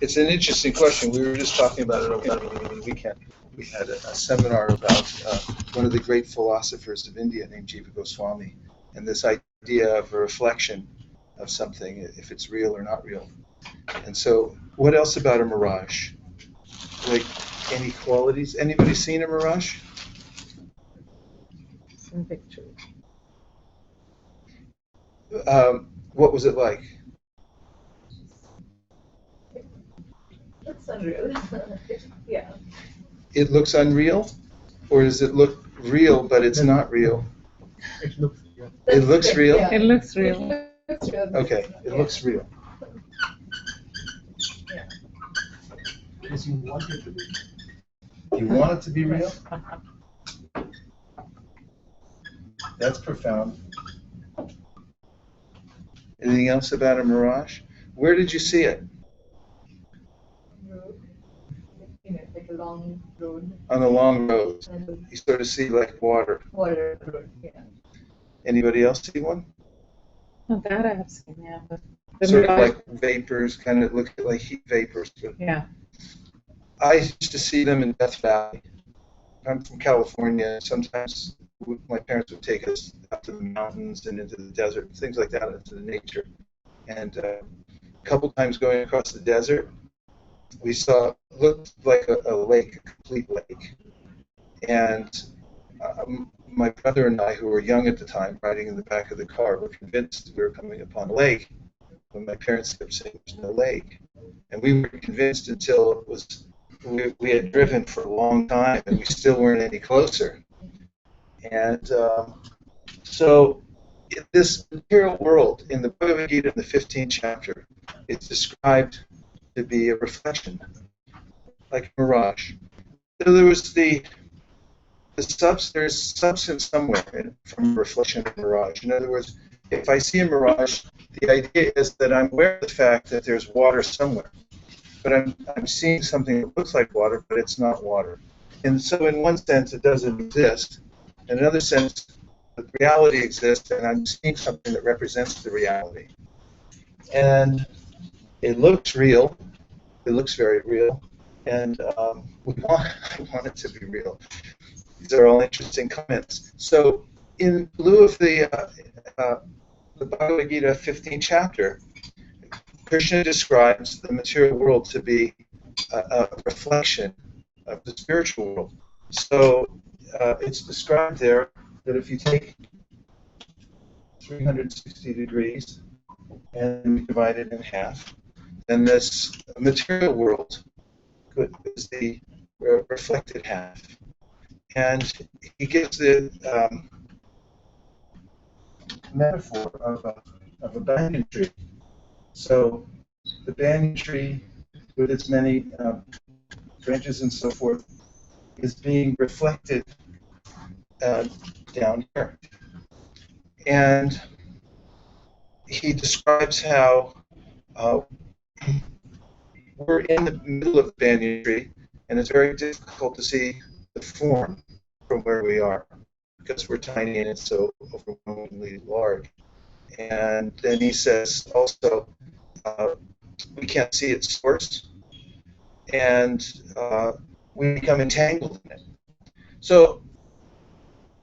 It's an interesting question. We were just talking about it over the weekend. We had a seminar about one of the great philosophers of India named Jiva Goswami, and this idea of a reflection of something, if it's real or not real. And so, what else about a mirage? Like, any qualities? Anybody seen a mirage? Some pictures. What was it like? It's unreal. Yeah. It looks unreal? Or does it look real, but it's not real? It looks real. It looks real? Yeah. It looks real. It looks real. Okay, it looks real. Yeah. Because you want it to be. You want it to be real? That's profound. Anything else about a mirage? Where did you see it? Road. Like a long road. On a long road. And You sort of see like water. water road. Yeah. Anybody else see one? Oh, that I have seen, yeah. But the Sort of mirage- like vapors, kind of look like heat vapors. But yeah. I used to see them in Death Valley. I'm from California. Sometimes my parents would take us up to the mountains and into the desert, things like that, into the nature. And a couple times going across the desert, we saw, looked like a lake, a complete lake. And my brother and I, who were young at the time, riding in the back of the car, were convinced we were coming upon a lake. When my parents kept saying there's no lake. And we were convinced until it was, we had driven for a long time and we still weren't any closer. And so in this material world, in the Bhagavad Gita, in the 15th chapter, it's described to be a reflection, like a mirage. So there was there's substance somewhere from a reflection of a mirage. In other words, if I see a mirage, the idea is that I'm aware of the fact that there's water somewhere. But I'm seeing something that looks like water, but it's not water. And so in one sense, it doesn't exist. In another sense, the reality exists, and I'm seeing something that represents the reality. And it looks real. It looks very real. And I want it to be real. These are all interesting comments. So in lieu of the Bhagavad Gita 15th chapter, Krishna describes the material world to be a reflection of the spiritual world. So it's described there that if you take 360 degrees and you divide it in half, then this material world is the reflected half. And he gives the metaphor of a banyan tree. So the banyan tree, with its many branches and so forth, is being reflected down here. And he describes how we're in the middle of the banyan tree, and it's very difficult to see the form from where we are because we're tiny and it's so overwhelmingly large. And then he says also, we can't see its source, and we become entangled in it. So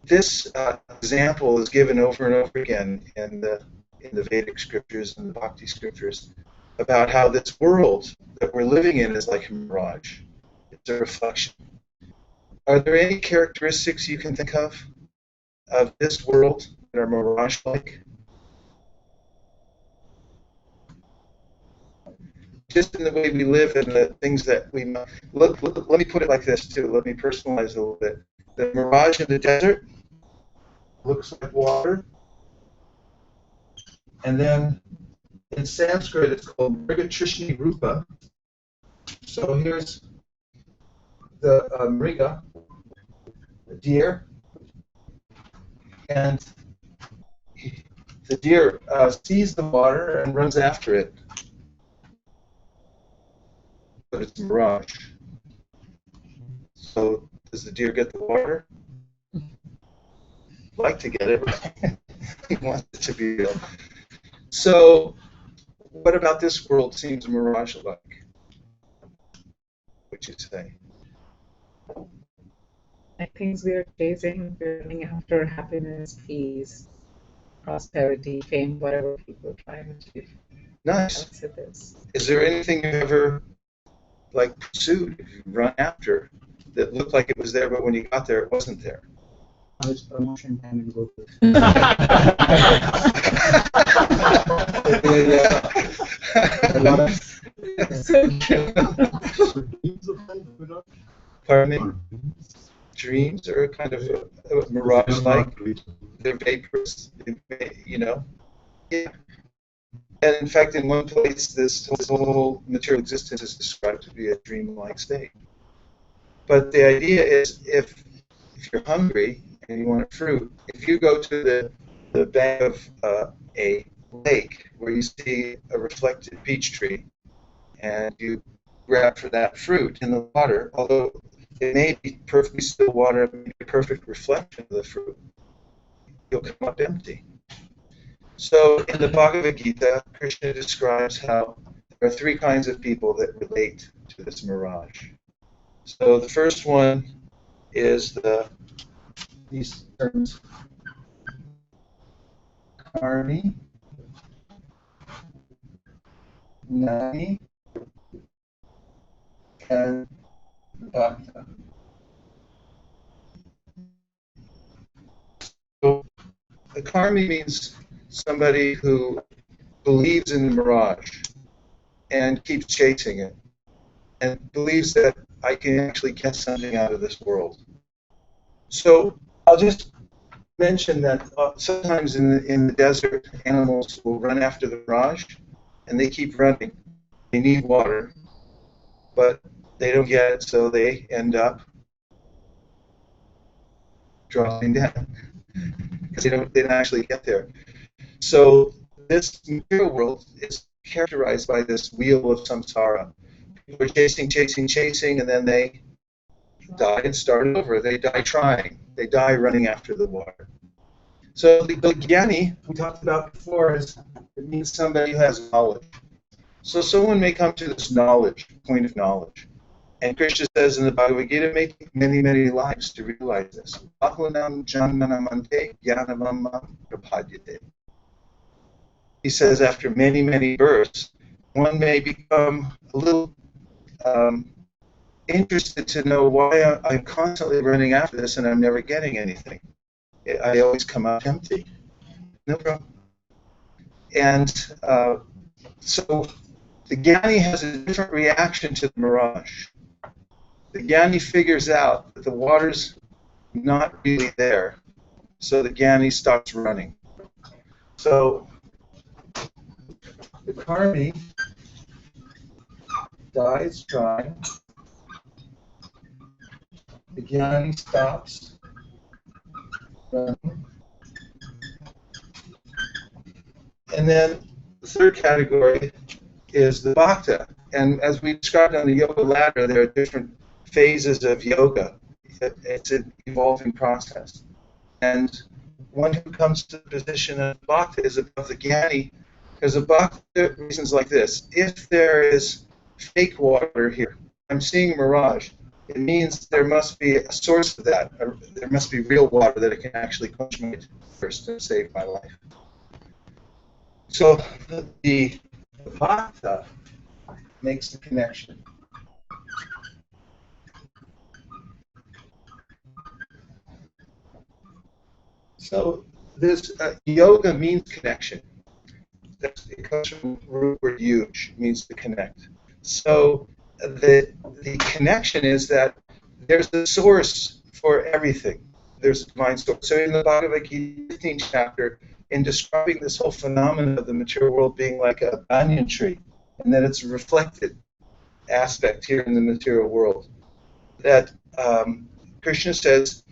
this example is given over and over again in the Vedic scriptures and the Bhakti scriptures about how this world that we're living in is like a mirage. It's a reflection. Are there any characteristics you can think of this world that are mirage-like? Just in the way we live and the things that we let me put it like this too. Let me personalize it a little bit. The mirage in the desert looks like water, and then in Sanskrit it's called Mriga Rupa. So here's the Mriga, the deer, and the deer sees the water and runs after it. But it's a mirage. So does the deer get the water? Like to get it, right? He wants it to be real. So what about this world seems mirage-like? would you say? Like things we are chasing, we're running after happiness, peace, prosperity, fame, whatever people try and achieve. Nice. That's it is. Is there anything you've ever like pursued, if you run after, that looked like it was there, but when you got there, it wasn't there? It's promotion time in work. A lot of Pardon me? Dreams are kind of a mirage-like. They're vaporous, you know. Yeah. And in fact, in one place, this whole material existence is described to be a dream-like state. But the idea is, if you're hungry and you want a fruit, if you go to the bank of a lake where you see a reflected peach tree, and you grab for that fruit in the water, although it may be perfectly still water, it may be a perfect reflection of the fruit, you'll come up empty. So in the Bhagavad Gita, Krishna describes how there are three kinds of people that relate to this mirage. So the first one is these terms, karmi, nani, and bhakta. So the karmi means somebody who believes in the mirage and keeps chasing it and believes that I can actually get something out of this world. So I'll just mention that sometimes in the desert, animals will run after the mirage, and they keep running. They need water, but they don't get it, so they end up dropping down because they don't actually get there. So this material world is characterized by this wheel of samsara. People are chasing, and then they die and start over. They die trying. They die running after the water. So the jnani we talked about before it means somebody who has knowledge. So someone may come to this knowledge, point of knowledge. And Krishna says in the Bhagavad Gita, it may take many, many lives to realize this. Bahunam janmanamante jnanamam prapadyate. He says after many, many births, one may become a little interested to know why I'm constantly running after this and I'm never getting anything. I always come out empty. No problem. And so the jnani has a different reaction to the mirage. The jnani figures out that the water's not really there, so the jnani stops running. So the karmi dies trying. The jnani stops running. And then the third category is the bhakta. And as we described on the yoga ladder, there are different phases of yoga. It's an evolving process. And one who comes to the position of bhakta is above the jnani, because a bhakta reasons like this. If there is fake water here, I'm seeing mirage, it means there must be a source of that. There must be real water that it can actually quench my thirst and save my life. So the bhakta makes the connection. So this yoga means connection. It comes from the root word yuj, means to connect. So the connection is that there's a source for everything. There's a divine source. So in the Bhagavad Gita 15th chapter, in describing this whole phenomenon of the material world being like a banyan tree, and that it's a reflected aspect here in the material world, that Krishna says,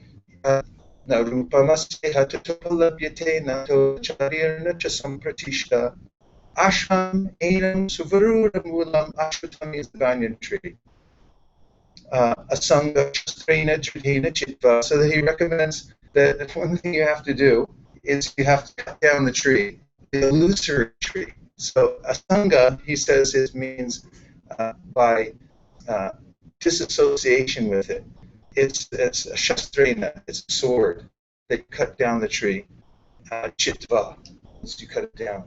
na rupamasya tatapalabhyate nato charirna cha sampratishta asham enam suvarudamulam ashvatam is the banyan tree. Asanga shastrena jadhena chitva. So that he recommends that one thing you have to do is you have to cut down the tree, the illusory tree. So asanga, he says, means by disassociation with it. It's a shastrena, it's a sword that you cut down the tree, chitva, as you cut it down.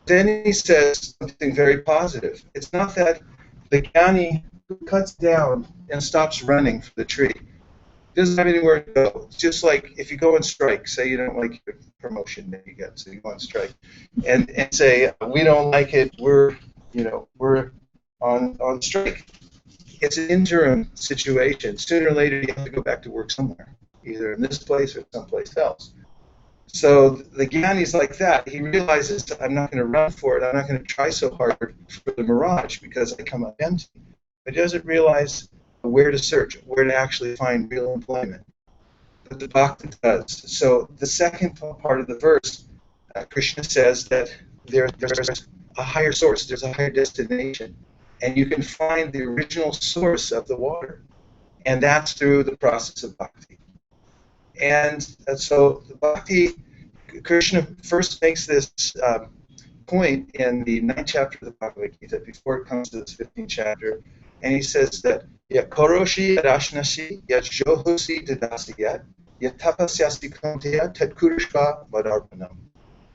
Then he says something very positive. It's not that the jnani who cuts down and stops running for the tree doesn't have anywhere to go. It's just like if you go on strike, say you don't like your promotion that you get, so you go on strike, and say we don't like it, we're on strike. It's an interim situation. Sooner or later, you have to go back to work somewhere, either in this place or someplace else. So the Jnani's like that. He realizes I'm not going to run for it. I'm not going to try so hard for the mirage because I come up empty. But he doesn't realize where to search, where to actually find real employment. But the Bhakta does. So the second part of the verse, Krishna says that there's a higher source, there's a higher destination, and you can find the original source of the water, and that's through the process of bhakti. And so the bhakti, Krishna first makes this point in the 9th chapter of the Bhagavad Gita before it comes to this 15th chapter, and he says that Yat koroshi adashnasi yat johosi dadasi yat yat tapasyasi konteya tat kurishka vadarpanam.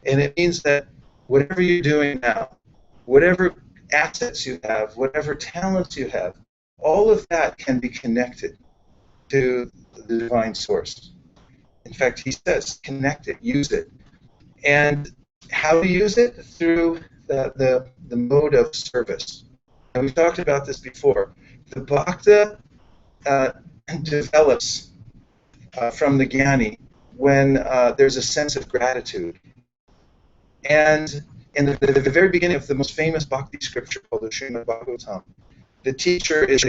And it means that whatever you're doing now, whatever assets you have, whatever talents you have, all of that can be connected to the divine source. In fact, he says, connect it, use it. And how to use it? Through the mode of service. And we've talked about this before. The bhakta develops from the jnani when there's a sense of gratitude. And in the very beginning of the most famous bhakti scripture called the Srimad Bhagavatam, the teacher is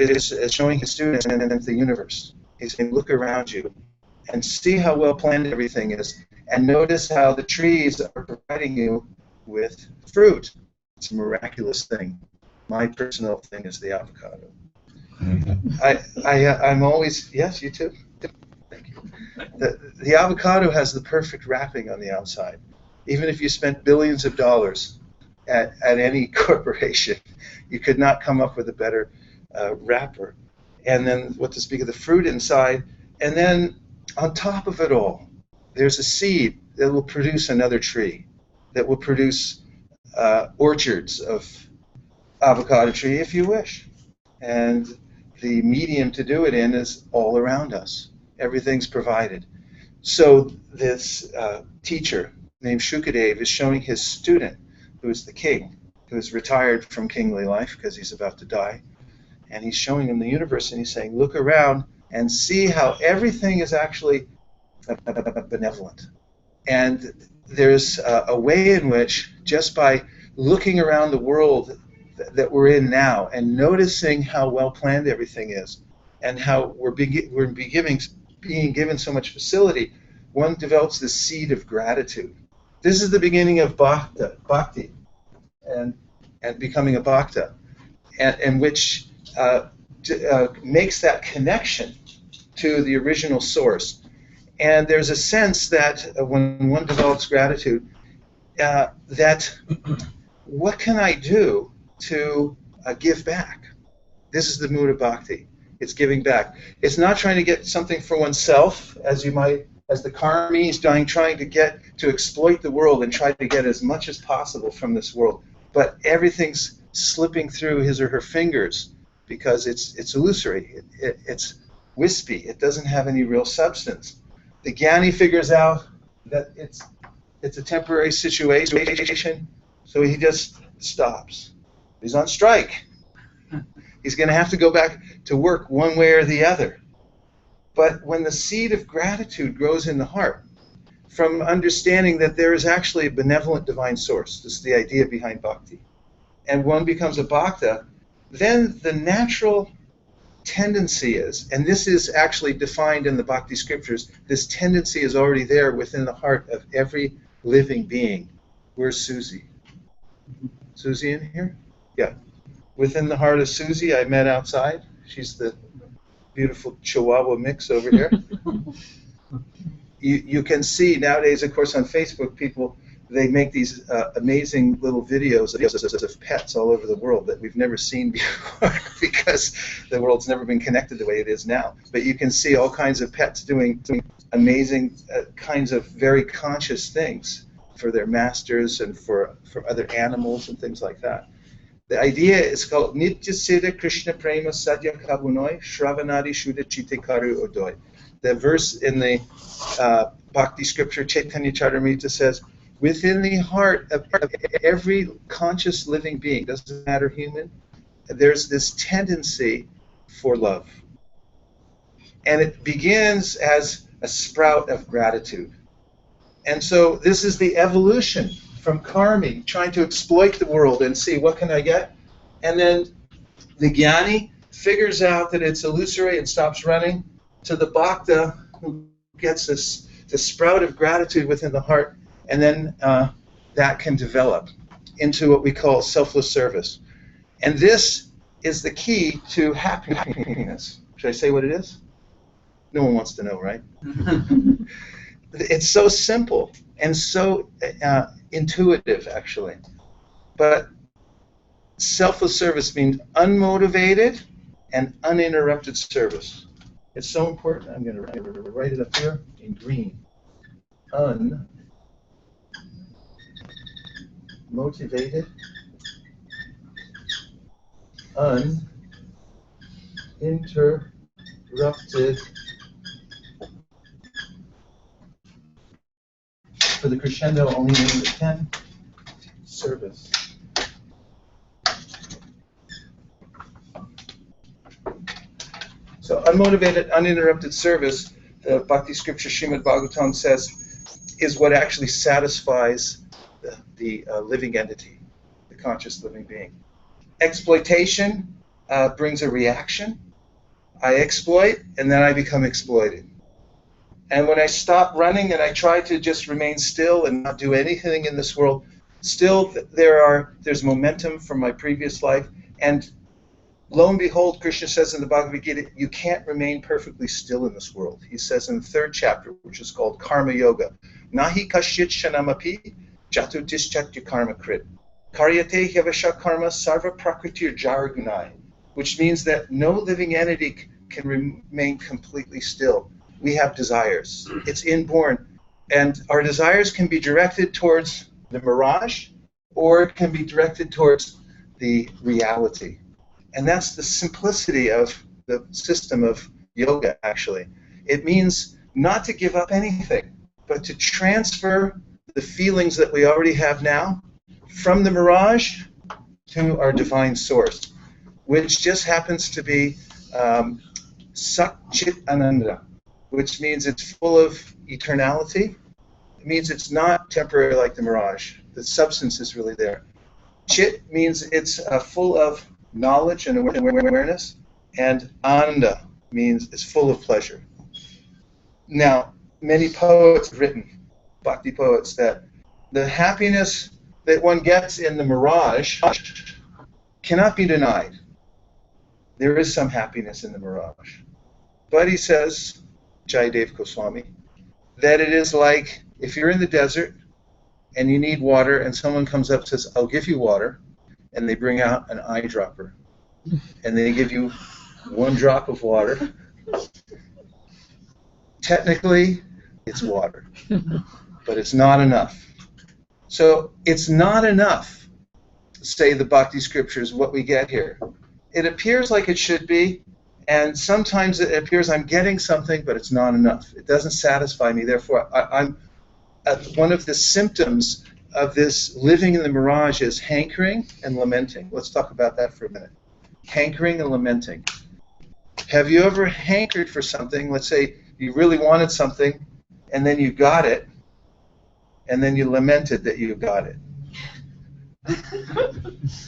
showing his students in the universe. He's saying, look around you and see how well planned everything is, and notice how the trees are providing you with fruit. It's a miraculous thing. My personal thing is the avocado. I'm always, yes, you too? Thank you. The avocado has the perfect wrapping on the outside. Even if you spent billions of dollars at any corporation, you could not come up with a better wrapper. And then what to speak of the fruit inside, and then on top of it all, there's a seed that will produce another tree, that will produce orchards of avocado tree if you wish. And the medium to do it in is all around us. Everything's provided. So this teacher named Shukadev is showing his student, who is the king, who is retired from kingly life because he's about to die, and he's showing him the universe, and he's saying, look around and see how everything is actually benevolent. And there's a way in which, just by looking around the world that we're in now and noticing how well planned everything is and how we're being given so much facility, one develops this seed of gratitude. This is the beginning of bhakti and becoming a bhakta, and which makes that connection to the original source. And there's a sense that when one develops gratitude, that what can I do to give back? This is the mood of bhakti. It's giving back. It's not trying to get something for oneself, as the karmi is trying to exploit the world and try to get as much as possible from this world. But everything's slipping through his or her fingers because it's illusory. It's wispy. It doesn't have any real substance. The jnani figures out that it's a temporary situation, so he just stops. He's on strike. He's going to have to go back to work one way or the other. But when the seed of gratitude grows in the heart, from understanding that there is actually a benevolent divine source, this is the idea behind bhakti, and one becomes a bhakta, then the natural tendency is, and this is actually defined in the bhakti scriptures, this tendency is already there within the heart of every living being. Where's Susie? Susie in here? Yeah. Within the heart of Susie, I met outside. She's the beautiful Chihuahua mix over here. You can see nowadays, of course, on Facebook, people they make these amazing little videos of pets all over the world that we've never seen before because the world's never been connected the way it is now. But you can see all kinds of pets doing amazing kinds of very conscious things for their masters and for other animals and things like that. The idea is called Nitya Siddha Krishna Prema Sadhya Kabunoi Shravanadi Shuddha Chitikaru Odoi. The verse in the Bhakti scripture Chaitanya Charitamrita says, within the heart of every conscious living being, doesn't matter human, there's this tendency for love. And it begins as a sprout of gratitude. And so this is the evolution from karmi, trying to exploit the world and see what can I get. And then the jnani figures out that it's illusory and stops running, to the bhakta who gets this sprout of gratitude within the heart, and then that can develop into what we call selfless service. And this is the key to happiness. Should I say what it is? No one wants to know, right? It's so simple and so intuitive, actually. But selfless service means unmotivated and uninterrupted service. It's so important. I'm going to write it up here in green. Unmotivated, uninterrupted. For the crescendo, only number 10, service. So unmotivated, uninterrupted service, the Bhakti scripture Srimad Bhagavatam says, is what actually satisfies the living entity, the conscious living being. Exploitation brings a reaction. I exploit, and then I become exploited. And when I stop running and I try to just remain still and not do anything in this world, still there's momentum from my previous life. And lo and behold, Krishna says in the Bhagavad Gita, you can't remain perfectly still in this world. He says in the 3rd chapter, which is called Karma Yoga, Nahi kasyit shanamapi jatutischatya karma krit. Karyate hyavasha karma sarva prakritir jaragunai, which means that no living entity can remain completely still. We have desires. It's inborn. And our desires can be directed towards the mirage, or it can be directed towards the reality. And that's the simplicity of the system of yoga, actually. It means not to give up anything, but to transfer the feelings that we already have now from the mirage to our divine source, which just happens to be Sat Chit Ananda, which means it's full of eternality. It means it's not temporary like the mirage. The substance is really there. Chit means it's full of knowledge and awareness, and Ananda means it's full of pleasure. Now, many poets have written, bhakti poets, that the happiness that one gets in the mirage cannot be denied. There is some happiness in the mirage. But he says, Jayadev Goswami, that it is like if you're in the desert and you need water and someone comes up and says, I'll give you water, and they bring out an eyedropper and they give you 1 drop of water. Technically, it's water, but it's not enough. So it's not enough, say the Bhakti scriptures, what we get here. It appears like it should be, and sometimes it appears I'm getting something, but it's not enough. It doesn't satisfy me. Therefore, I'm one of the symptoms of this living in the mirage is hankering and lamenting. Let's talk about that for a minute. Hankering and lamenting. Have you ever hankered for something? Let's say you really wanted something, and then you got it, and then you lamented that you got it.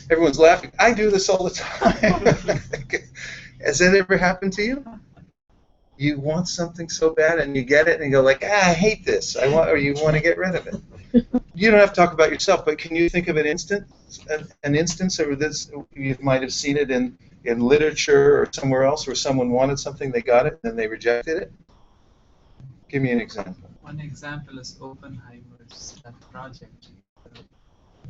Everyone's laughing. I do this all the time. Has that ever happened to you? You want something so bad, and you get it, and you go like, I hate this. Or you want to get rid of it. You don't have to talk about yourself, but can you think of an instance of this? You might have seen it in literature or somewhere else where someone wanted something, they got it, and then they rejected it. Give me an example. One example is Oppenheimer's project, the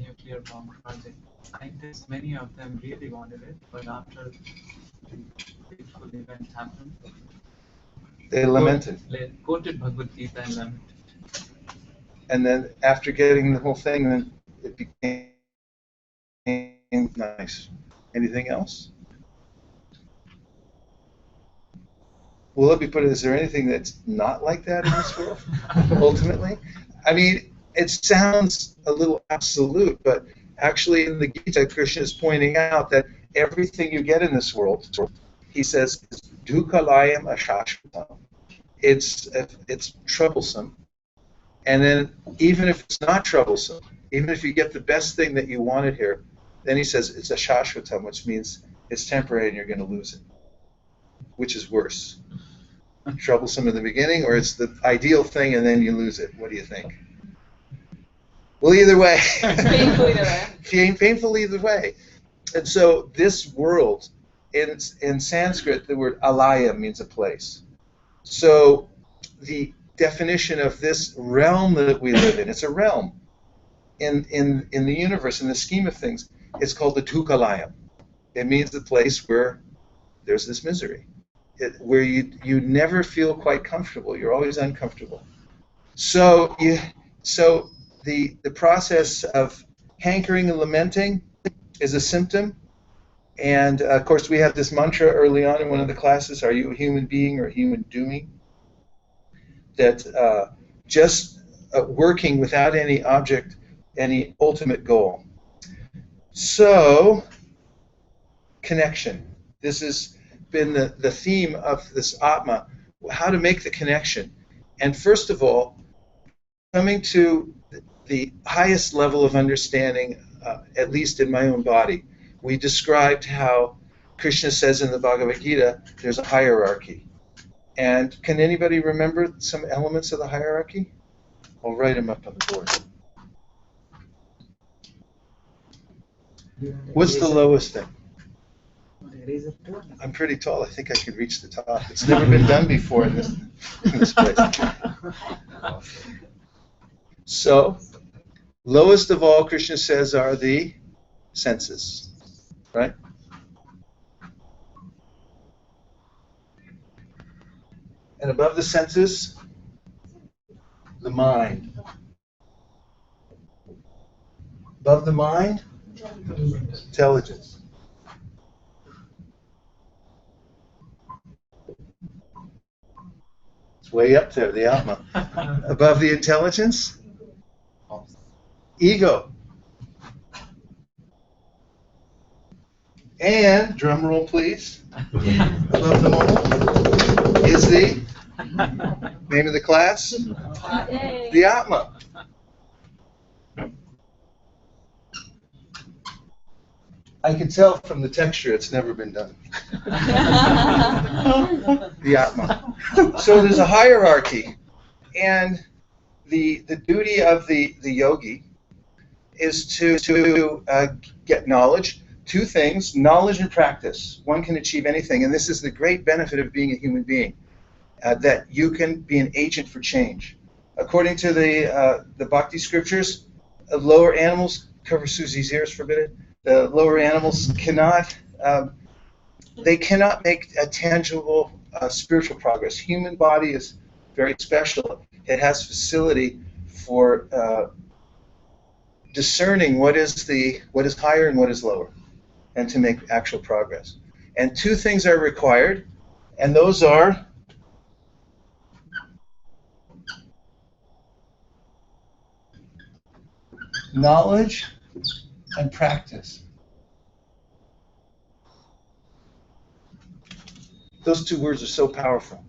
nuclear bomb project. Scientists, many of them really wanted it, but after the fateful event happened, They lamented. quoted Bhagavad Gita and lamented. And then after getting the whole thing, then it became nice. Anything else? Well, let me put it, is there anything that's not like that in this world, ultimately? I mean, it sounds a little absolute, but actually in the Gita, Krishna is pointing out that everything you get in this world, he says, is dukkhalayam ashashvatam. It's troublesome. And then even if it's not troublesome, even if you get the best thing that you wanted here, then he says it's a shashvatam, which means it's temporary and you're going to lose it. Which is worse? Troublesome in the beginning, or it's the ideal thing and then you lose it? What do you think? Well, either way. It's painful either way. Painful either way. And so this world, in Sanskrit, the word alaya means a place. So the definition of this realm that we live in, it's a realm in the universe, in the scheme of things, it's called the dukkhalayam. It means the place where there's this misery, where you never feel quite comfortable. You're always uncomfortable. So the process of hankering and lamenting is a symptom. And of course, we have this mantra early on in one of the classes: "Are you a human being or a human doing?" That just working without any object, any ultimate goal. So, connection. This has been the theme of this Atma, how to make the connection. And first of all, coming to the highest level of understanding, at least in my own body, we described how Krishna says in the Bhagavad Gita, there's a hierarchy. And can anybody remember some elements of the hierarchy? I'll write them up on the board. What's the lowest thing? I'm pretty tall. I think I could reach the top. It's never been done before in this place. So, lowest of all, Krishna says, are the senses, right? And above the senses, the mind. Above the mind, intelligence. It's way up there, the Atma. Above the intelligence, ego. And, drum roll please, above them all is the name of the class, the Atma. I can tell from the texture it's never been done. The Atma. So there's a hierarchy, and the duty of the yogi is to get knowledge. Two things: knowledge and practice. One can achieve anything, and this is the great benefit of being a human being, that you can be an agent for change. According to the Bhakti scriptures, lower animals, cover Susie's ears for a minute, the lower animals cannot make a tangible spiritual progress. Human body is very special. It has facility for discerning what is higher and what is lower, and to make actual progress. And two things are required, and those are knowledge and practice. Those two words are so powerful.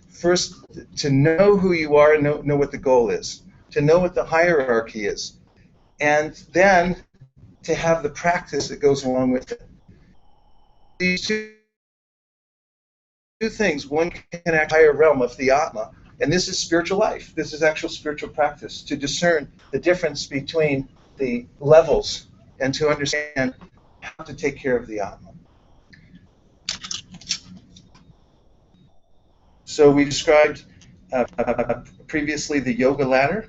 First, to know who you are and know what the goal is, to know what the hierarchy is, and then to have the practice that goes along with it. These two things, one can act higher realm of the Atma, and this is spiritual life. This is actual spiritual practice, to discern the difference between the levels and to understand how to take care of the Atma. So we described previously the yoga ladder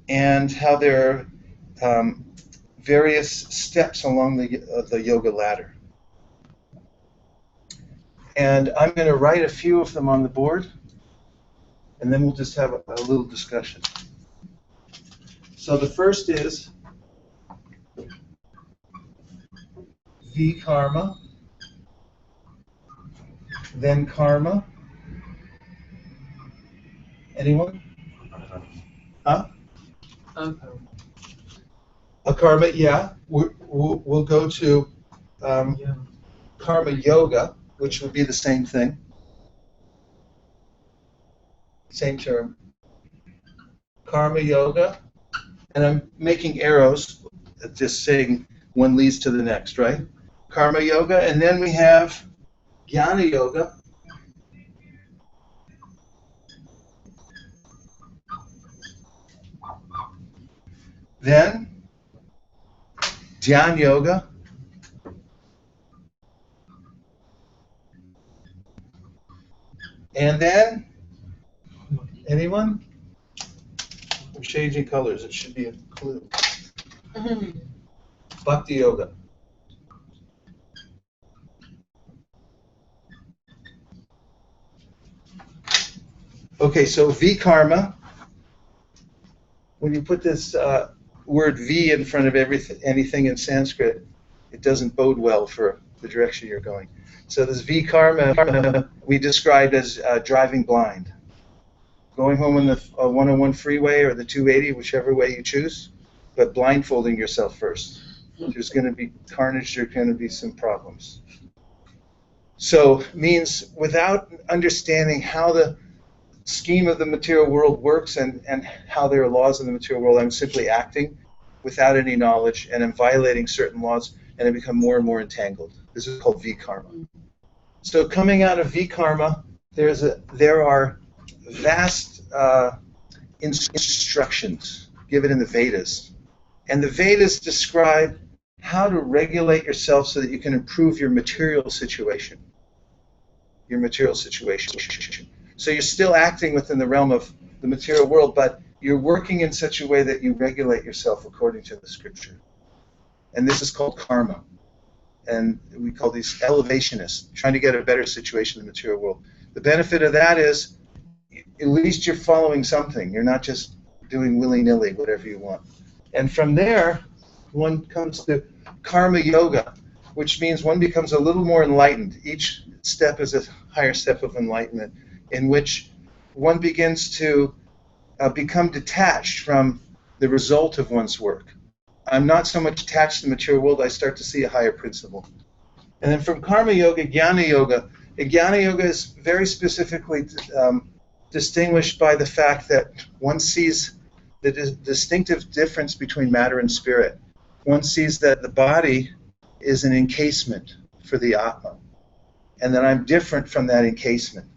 and how there are various steps along the yoga ladder. And I'm going to write a few of them on the board, and then we'll just have a little discussion. So the first is V-karma, then karma. Anyone? Huh? A karma, yeah. We'll go to karma yoga, which would be the same thing. Same term. Karma yoga. And I'm making arrows, just saying one leads to the next, right? Karma yoga. And then we have jnana yoga. Then Dhyan yoga. And then, anyone? I'm changing colors. It should be a clue. Bhakti yoga. Okay, so V-karma. When you put this word V in front of anything in Sanskrit, it doesn't bode well for the direction you're going. So this V-karma we described as driving blind. Going home on the 101 freeway or the 280, whichever way you choose, but blindfolding yourself first. There's going to be carnage, there's going to be some problems. So means without understanding how the scheme of the material world works and how there are laws in the material world, I'm simply acting without any knowledge, and I'm violating certain laws, and I become more and more entangled. This is called V-karma. So coming out of V-karma, there are vast instructions given in the Vedas. And the Vedas describe how to regulate yourself so that you can improve your material situation. Your material situation. So you're still acting within the realm of the material world, but you're working in such a way that you regulate yourself according to the scripture. And this is called karma. And we call these elevationists, trying to get a better situation in the material world. The benefit of that is at least you're following something. You're not just doing willy-nilly whatever you want. And from there, one comes to karma yoga, which means one becomes a little more enlightened. Each step is a higher step of enlightenment, in which one begins to become detached from the result of one's work. I'm not so much attached to the material world, I start to see a higher principle. And then from karma yoga, jnana yoga. And jnana yoga is very specifically distinguished by the fact that one sees the distinctive difference between matter and spirit. One sees that the body is an encasement for the Atma, and that I'm different from that encasement.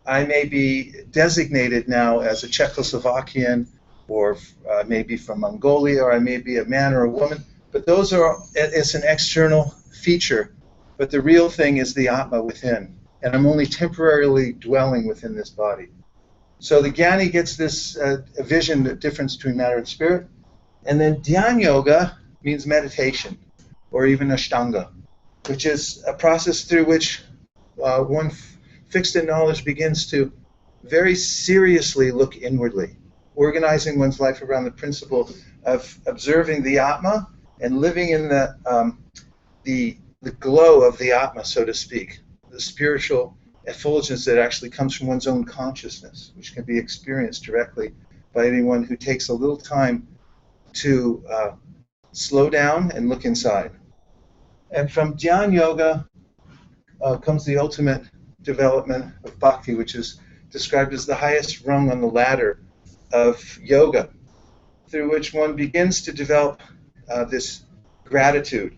I may be designated now as a Czechoslovakian, or maybe from Mongolia, or I may be a man or a woman, but it's an external feature, but the real thing is the Atma within, and I'm only temporarily dwelling within this body. So the Jnani gets this vision, the difference between matter and spirit, and then Dhyan yoga means meditation, or even Ashtanga, which is a process through which one fixed in knowledge begins to very seriously look inwardly, organizing one's life around the principle of observing the Atma and living in the glow of the Atma, so to speak, the spiritual effulgence that actually comes from one's own consciousness, which can be experienced directly by anyone who takes a little time to slow down and look inside. And from Dhyan yoga comes the ultimate development of bhakti, which is described as the highest rung on the ladder of yoga, through which one begins to develop this gratitude.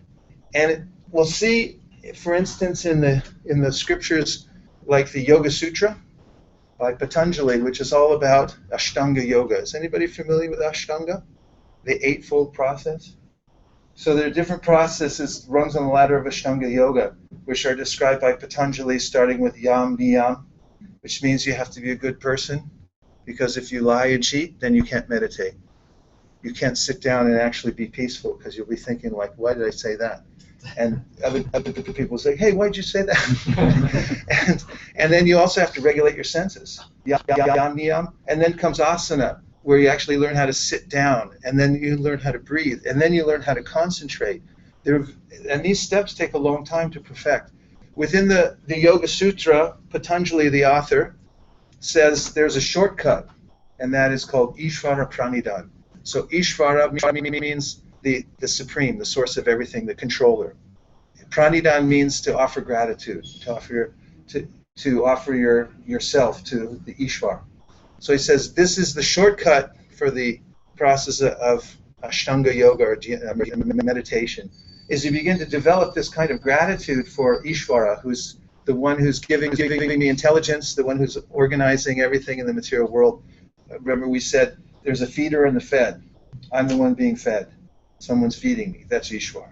And we'll see, for instance, in the scriptures like the Yoga Sutra by Patanjali, which is all about Ashtanga yoga. Is anybody familiar with Ashtanga? The eightfold process? So there are different processes, rungs on the ladder of Ashtanga yoga, which are described by Patanjali starting with yam niyam, which means you have to be a good person, because if you lie and cheat, then you can't meditate. You can't sit down and actually be peaceful because you'll be thinking like, why did I say that? And other people say, hey, why'd you say that? and then you also have to regulate your senses. Yam, yam, yam. And then comes asana, where you actually learn how to sit down, and then you learn how to breathe, and then you learn how to concentrate. And these steps take a long time to perfect. Within the Yoga Sutra, Patanjali, the author, says there's a shortcut, and that is called Ishvara Pranidhan. So Ishvara means the supreme, the source of everything, the controller. Pranidhan means to offer gratitude, to offer yourself to the Ishvara. So he says this is the shortcut for the process of Ashtanga yoga or meditation, is you begin to develop this kind of gratitude for Ishvara, who's the one who's giving me intelligence, the one who's organizing everything in the material world. Remember we said there's a feeder and the fed. I'm the one being fed. Someone's feeding me. That's Ishvara.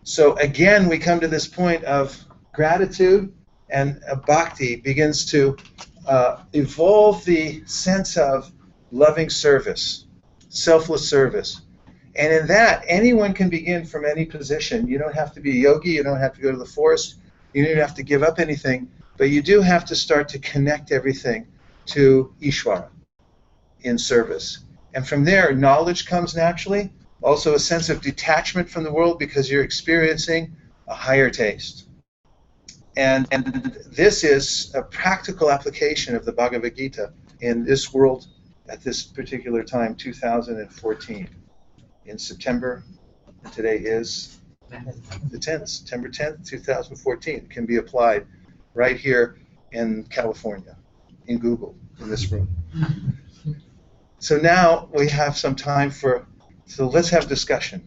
So again, we come to this point of gratitude, and bhakti begins to evolve the sense of loving service, selfless service. And in that, anyone can begin from any position. You don't have to be a yogi, you don't have to go to the forest, you don't have to give up anything, but you do have to start to connect everything to Ishvara in service. And from there, knowledge comes naturally, also a sense of detachment from the world because you're experiencing a higher taste. And this is a practical application of the Bhagavad Gita in this world at this particular time, 2014. In September, and today is the 10th, September 10th, 2014. It can be applied right here in California, in Google, in this room. So now we have some time so let's have discussion.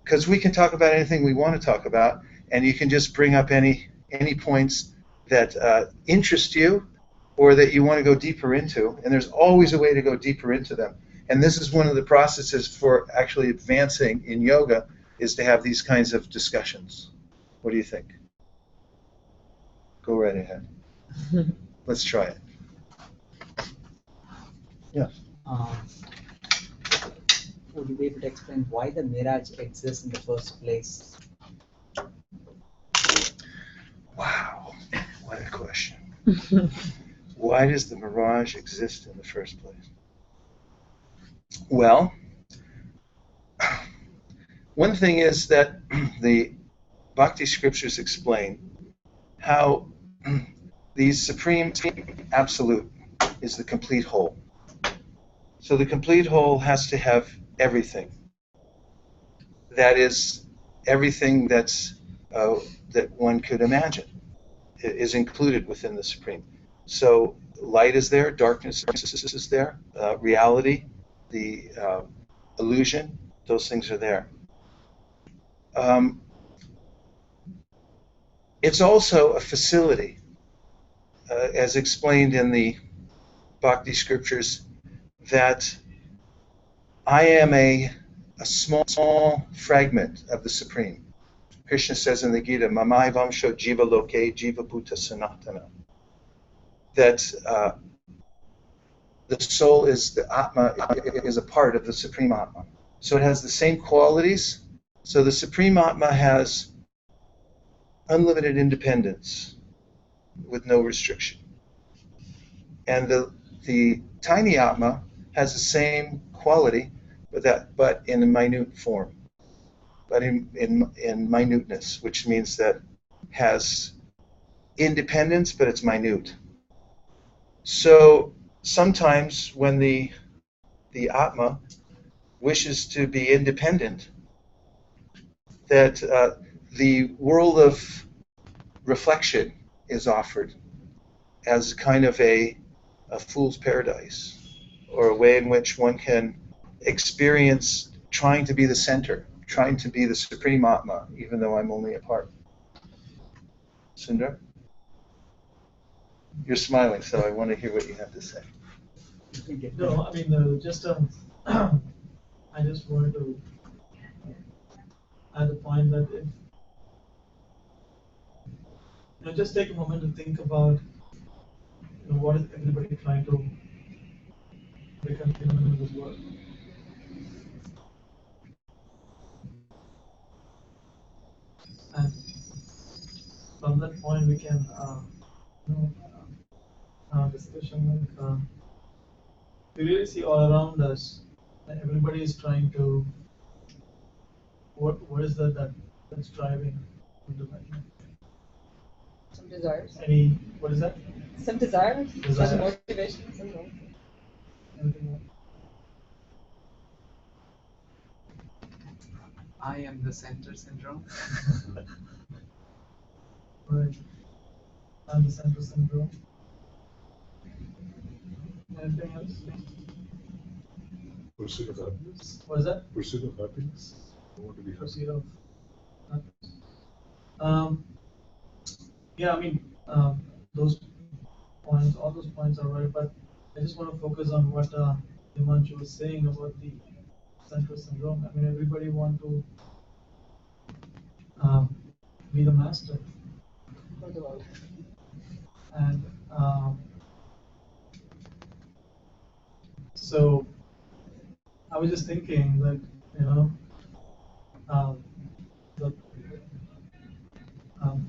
Because we can talk about anything we want to talk about, and you can just bring up any points that interest you or that you want to go deeper into, and there's always a way to go deeper into them. And this is one of the processes for actually advancing in yoga, is to have these kinds of discussions. What do you think? Go right ahead. Let's try it. Yes. Would you be able to explain why the mirage exists in the first place? Wow, what a question. Why does the mirage exist in the first place? Well, one thing is that the Bhakti scriptures explain how the supreme absolute is the complete whole. So the complete whole has to have everything. That is, everything that one could imagine is included within the supreme. So light is there, darkness is there, reality, the illusion, those things are there. It's also a facility, as explained in the Bhakti scriptures, that I am a small fragment of the Supreme. Krishna says in the Gita, Mamai Vamsho Jiva Loke Jiva Bhuta Sanatana. That the soul is the Atma, is a part of the Supreme Atma. So it has the same qualities. So the Supreme Atma has unlimited independence with no restriction. And the tiny Atma has the same quality, but in a minute form, but in minuteness, which means that has independence, but it's minute. So sometimes when the Atma wishes to be independent, that the world of reflection is offered as kind of a fool's paradise, or a way in which one can experience trying to be the center, trying to be the Supreme Atma, even though I'm only a part. Sundar? You're smiling, so I want to hear what you have to say. No, I mean, I just wanted to add a point that if, just take a moment to think about what is everybody trying to become human in this world. And from that point, we can, you know, discussion like we really see all around us that everybody is trying to. What is that's driving development? Some desires. What is that? Some desires. Desires. Some motivations. Anything else? I am the center syndrome. Right. And the central syndrome. Anything else? Pursuit of happiness. What is that? Pursuit of happiness. I want to be happy. Pursuit of happiness. Yeah, I mean, those points, all those points are right, but I just want to focus on what Himanshu was saying about the central syndrome. I mean, everybody want to be the master, For the world. and so I was just thinking that um, the,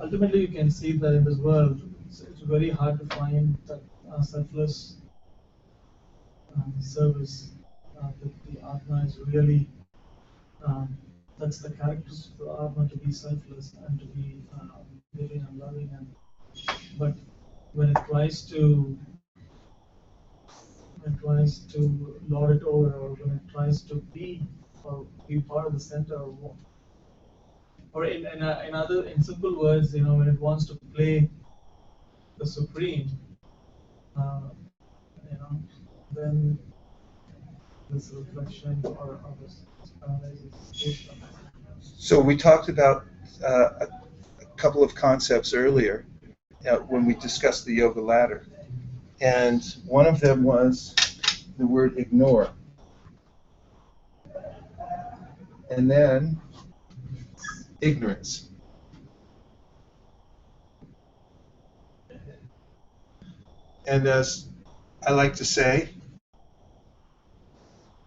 ultimately you can see that in this world it's very hard to find that selfless service. The Atma is really that's the characteristic of the Atma, to be selfless and to be giving and loving, and but when it tries to lord it over, or when it tries to be or be part of the center, or in simple words, when it wants to play the supreme, then this reflection or this paralysis. So we talked about a couple of concepts earlier when we discussed the yoga ladder. And one of them was the word ignore. And then ignorance. And as I like to say,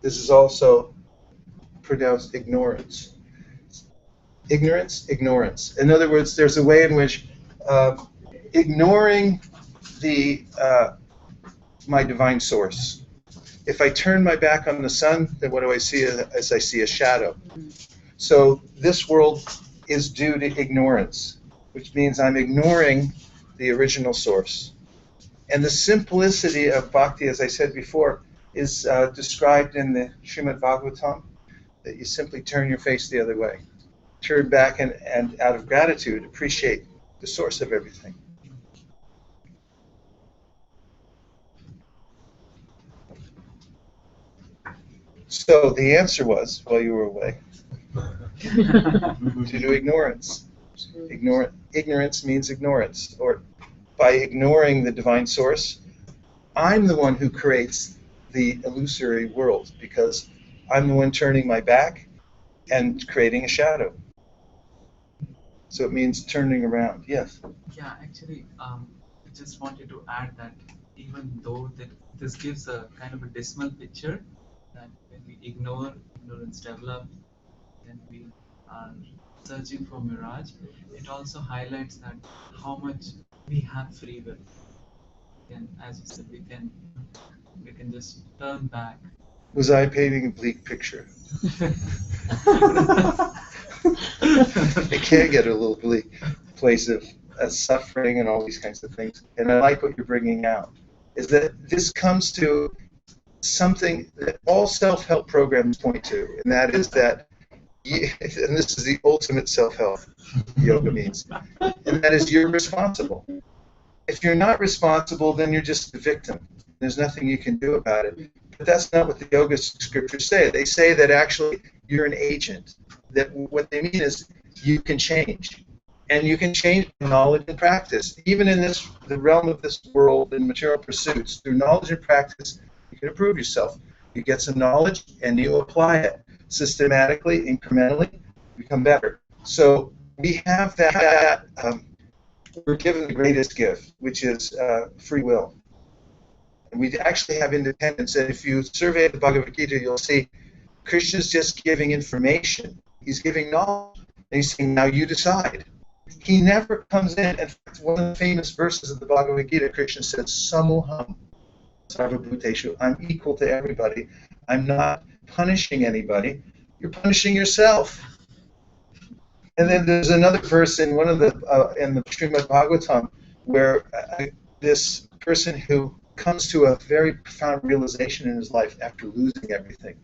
this is also pronounced ignorance. Ignorance, ignorance. In other words, there's a way in which ignoring the my divine source. If I turn my back on the sun, then what do I see? As I see a shadow. So this world is due to ignorance, which means I'm ignoring the original source. And the simplicity of bhakti, as I said before, is described in the Srimad Bhagavatam, that you simply turn your face the other way. Turn back and out of gratitude, appreciate the source of everything. So the answer was, while you were away, due to ignorance. Ignorance means ignorance, or by ignoring the divine source, I'm the one who creates the illusory world, because I'm the one turning my back and creating a shadow. So it means turning around. Yes? Yeah, actually, I just wanted to add that even though this gives a kind of a dismal picture, that when we ignore ignorance develop, then we are searching for mirage, it also highlights that how much we have free will. And as you said, we can just turn back. Was I painting a bleak picture? It can get a little bleak, place of suffering and all these kinds of things. And I like what you're bringing out, is that this comes to something that all self-help programs point to, and that is that, and this is the ultimate self-help yoga means, and that is you're responsible. If you're not responsible, then you're just a victim. There's nothing you can do about it. But that's not what the yoga scriptures say. They say that actually you're an agent. That what they mean is you can change. And you can change knowledge and practice. Even in the realm of this world in material pursuits, through knowledge and practice, you can improve yourself. You get some knowledge and you apply it systematically, incrementally, become better. So we have that. We're given the greatest gift, which is free will. And we actually have independence. And if you survey the Bhagavad Gita, you'll see Krishna's just giving information. He's giving knowledge. And he's saying, now you decide. He never comes in. In fact, one of the famous verses of the Bhagavad Gita, Krishna says, Samoham sarvabhuteshu. I'm equal to everybody. I'm not punishing anybody. You're punishing yourself. And then there's another verse in one of the in the Srimad Bhagavatam where this person who comes to a very profound realization in his life after losing everything.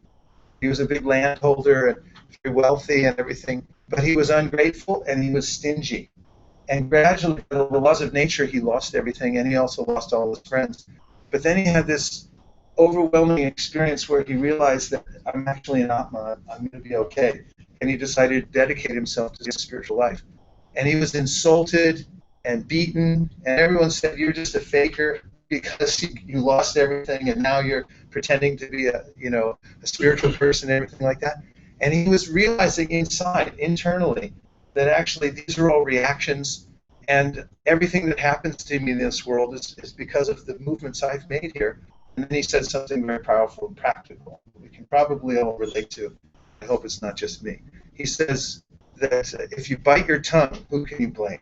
He was a big landholder and very wealthy and everything, but he was ungrateful and he was stingy. And gradually, by the laws of nature, he lost everything, and he also lost all his friends. But then he had this overwhelming experience where he realized that I'm actually an Atma, I'm going to be okay. And he decided to dedicate himself to his spiritual life. And he was insulted and beaten, and everyone said, you're just a faker because you lost everything, and now you're pretending to be a spiritual person and everything like that. And he was realizing inside, internally, that actually these are all reactions, and everything that happens to me in this world is because of the movements I've made here. And then he said something very powerful and practical we can probably all relate to. I hope it's not just me. He says that if you bite your tongue, who can you blame?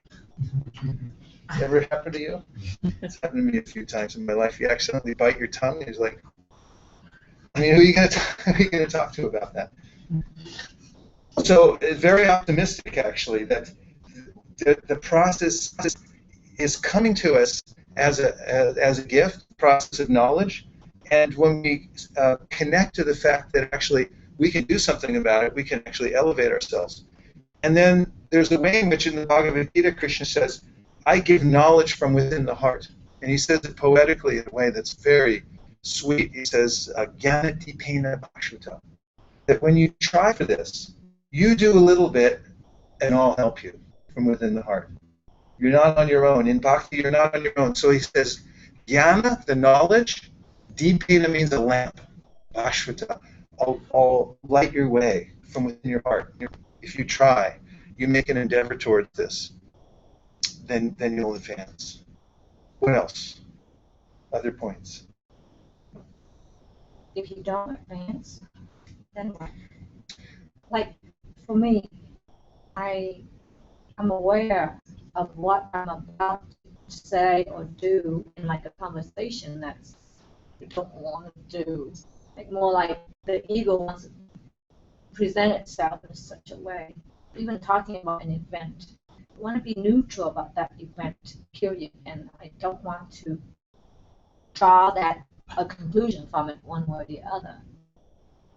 Ever happened to you? It's happened to me a few times in my life. You accidentally bite your tongue, and he's like, I mean, who are you going to talk to about that? So it's very optimistic, actually, that the process is coming to us as a gift, process of knowledge, and when we connect to the fact that actually we can do something about it, we can actually elevate ourselves. And then there's a way in which in the Bhagavad Gita, Krishna says, I give knowledge from within the heart. And he says it poetically in a way that's very sweet. He says, Jnanatipena bhakshuta. That when you try for this, you do a little bit, and I'll help you from within the heart. You're not on your own. In bhakti, you're not on your own. So he says, jnana, the knowledge, dipena means a lamp. Bhakshvata, I'll light your way from within your heart. If you try, you make an endeavor towards this, then you'll advance. What else? Other points? If you don't advance, then what? Like, for me, I'm aware of what I'm about to say or do in like a conversation that's you don't want to do. Like more like the ego wants to present itself in such a way. Even talking about an event, I want to be neutral about that event, period, and I don't want to draw a conclusion from it one way or the other.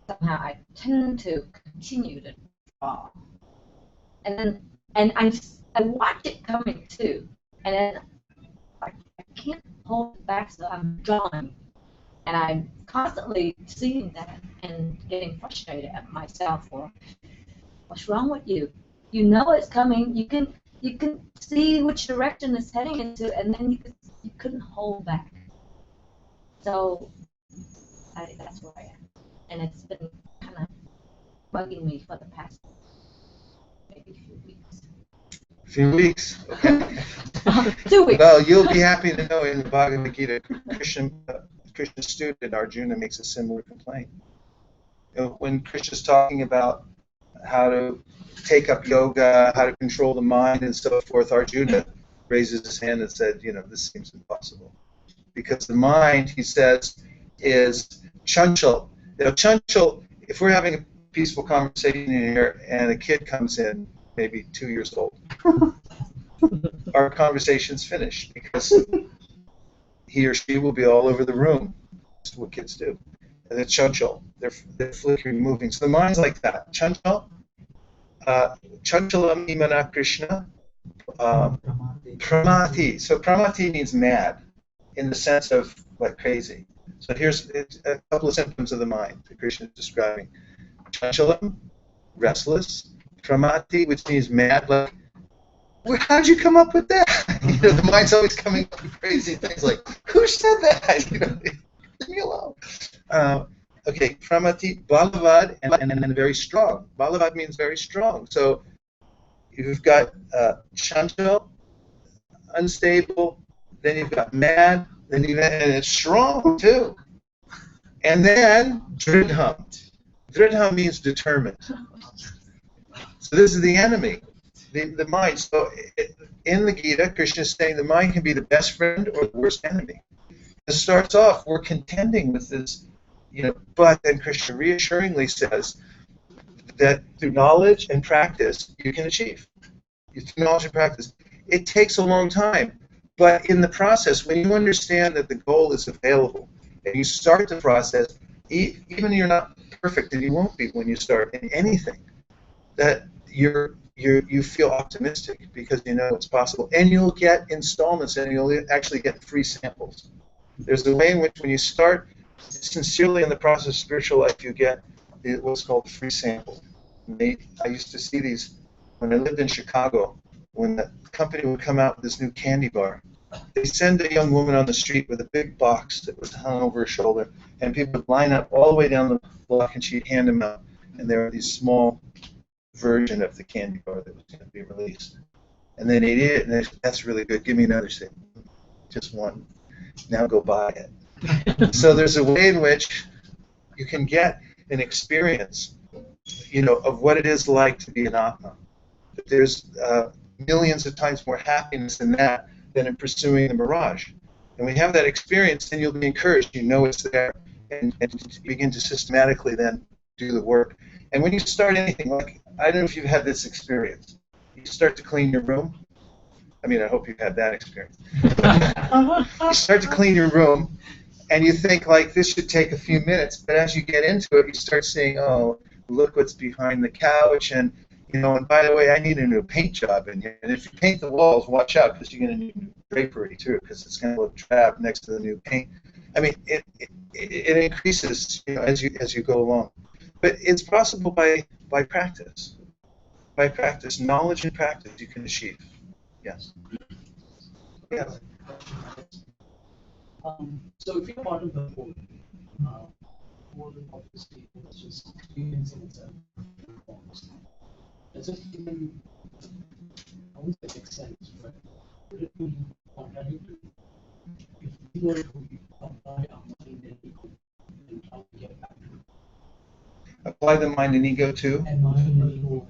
Somehow I tend to continue to draw, and I watch it coming too, and then I can't hold it back, so I'm drawing, and I'm constantly seeing that and getting frustrated at myself for what's wrong with you. You know it's coming. You can see which direction it's heading into, and then you couldn't hold back. So that's where I am, and it's been kind of bugging me for the past maybe few weeks. Few weeks. Okay. 2 weeks. Well, you'll be happy to know in the Bhagavad Gita, Krishna's student Arjuna makes a similar complaint. When Krishna's talking about how to take up yoga, how to control the mind, and so forth, Arjuna raises his hand and said, this seems impossible. Because the mind, he says, is chanchal. Chanchal, if we're having a peaceful conversation in here and a kid comes in, maybe 2 years old, our conversation's finished because he or she will be all over the room. That's what kids do. And they're chanchal. They're flickering, moving. So the mind's like that. Chanchal. Chanchalam imana Krishna. Pramati. So pramati means mad, in the sense of like crazy. So here's a couple of symptoms of the mind that Krishna is describing. Chanchalam, restless. Pramati, which means mad, like, how did you come up with that? The mind's always coming up with crazy things like, who said that? Leave me alone. Okay, Pramati, Balavad, and very strong. Balavad means very strong. So you've got Chanchal, unstable, then you've got mad, And it's strong too. And then Dridham. Dridham means determined. So this is the enemy, the mind. So in the Gita, Krishna is saying the mind can be the best friend or the worst enemy. It starts off, we're contending with this, but then Krishna reassuringly says that through knowledge and practice, you can achieve. Through knowledge and practice. It takes a long time, but in the process, when you understand that the goal is available, and you start the process, even you're not perfect, and you won't be when you start in anything, that you feel optimistic because you know it's possible, and you'll get installments, and you'll actually get free samples. There's a way in which when you start sincerely in the process of spiritual life, you get what's called free sample. I used to see these when I lived in Chicago. When the company would come out with this new candy bar, they send a young woman on the street with a big box that was hung over her shoulder, and people would line up all the way down the block, and she'd hand them out, and there were these small version of the candy bar that was going to be released. And then they did it, and that's really good. Give me another sample. Just one. Now go buy it. So there's a way in which you can get an experience, of what it is like to be an Atma. There's millions of times more happiness in that than in pursuing the mirage. And when you have that experience, then you'll be encouraged. You know it's there, and begin to systematically then do the work. And when you start anything, like, I don't know if you've had this experience. You start to clean your room. I mean, I hope you've had that experience. You start to clean your room, and you think, like, this should take a few minutes. But as you get into it, you start seeing, oh, look what's behind the couch, and and by the way, I need a new paint job in here. And if you paint the walls, watch out, because you're going to need new drapery too, because it's going to look drab next to the new paint. I mean, it increases, as you go along. But it's possible by practice. By practice, knowledge and practice, you can achieve. Yes. Yes. So if you're part of the whole, obviously it's just experiencing itself. Does it even, I wouldn't say make sense, but would it be contradictory if we were to apply our mind and ego and try to get back to Apply the mind and ego to? and mind and ego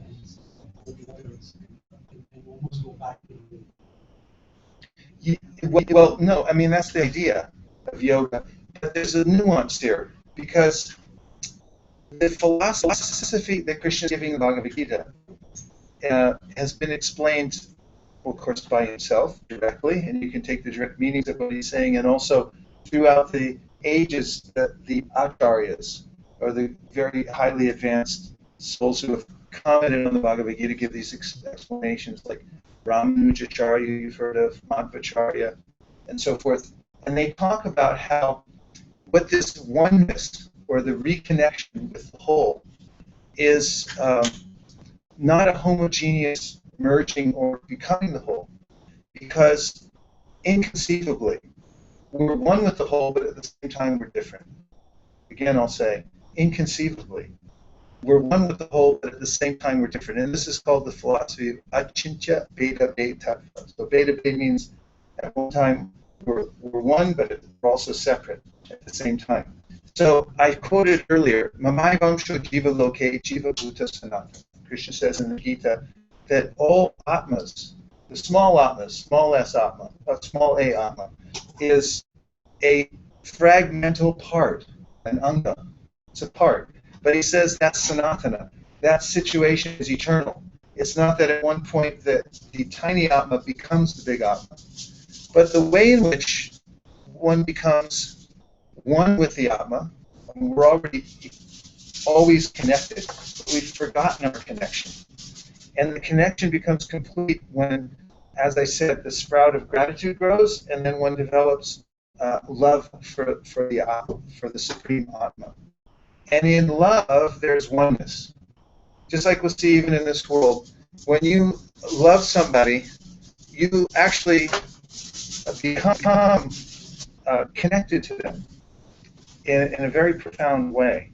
and the others and almost go back to Well, no, I mean, that's the idea of yoga. But there's a nuance here, because the philosophy that Krishna is giving in the Bhagavad Gita has been explained, well, of course, by himself directly, and you can take the direct meanings of what he's saying, and also throughout the ages, the acharyas, or the very highly advanced souls who have commented on the Bhagavad Gita, give these explanations, like Ramanujacharya, you've heard of, Madhvacharya, and so forth. And they talk about how what this oneness, or the reconnection with the whole, is not a homogeneous merging or becoming the whole, because inconceivably we're one with the whole, but at the same time we're different. Again, I'll say, inconceivably we're one with the whole, but at the same time we're different. And this is called the philosophy of achintya bheda bheda. So bheda bheda means at one time we're one, but we're also separate at the same time. So I quoted earlier, Mamai-vamsho jiva loke jiva bhuta sanatana. Krishna says in the Gita that all atmas, the small atmas, small s atma, small a atma, is a fragmental part, an anga. It's a part. But he says that's sanatana. That situation is eternal. It's not that at one point that the tiny atma becomes the big atma. But the way in which one becomes one with the atma, we're already always connected, but we've forgotten our connection. And the connection becomes complete when, as I said, the sprout of gratitude grows, and then one develops love for the atma, for the supreme atma. And in love, there's oneness. Just like we'll see even in this world, when you love somebody, you actually become connected to them in a very profound way.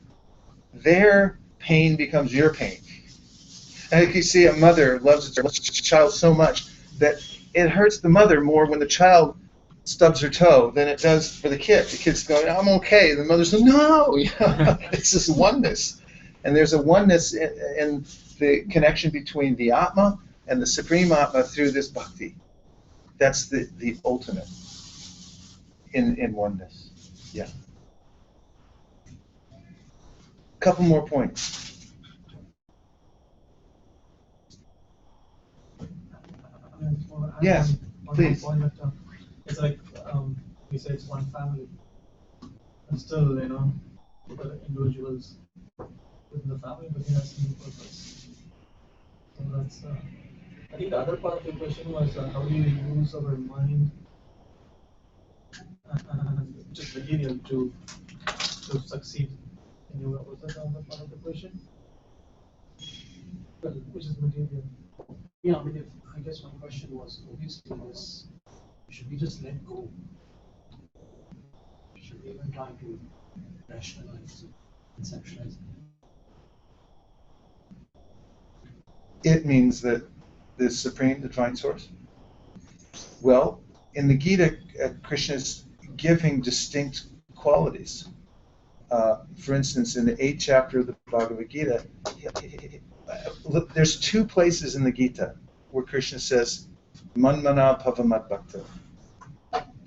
Their pain becomes your pain. And if you see a mother loves her child so much that it hurts the mother more when the child stubs her toe than it does for the kid. The kid's going, I'm okay. The mother says, no. It's this oneness. And there's a oneness in the connection between the Atma and the Supreme Atma through this bhakti. That's the ultimate in oneness. Yeah. A couple more points. Yes, one please. point that it's like we say it's one family, and still people are individuals within the family, but they have same purpose. So that's I think the other part of the question was how do you use our mind and just material to succeed in yoga? Was that the other part of the question? Well, which is material. Yeah, I mean, I guess my question was obviously this: should we just let go? Should we even try to rationalize it, conceptualize it? It means that the Supreme, the Divine Source. Well, in the Gita, Krishna's giving distinct qualities. For instance, in the 8th chapter of the Bhagavad Gita, look, there's 2 places in the Gita where Krishna says, Manmana Pavamat Bhakta.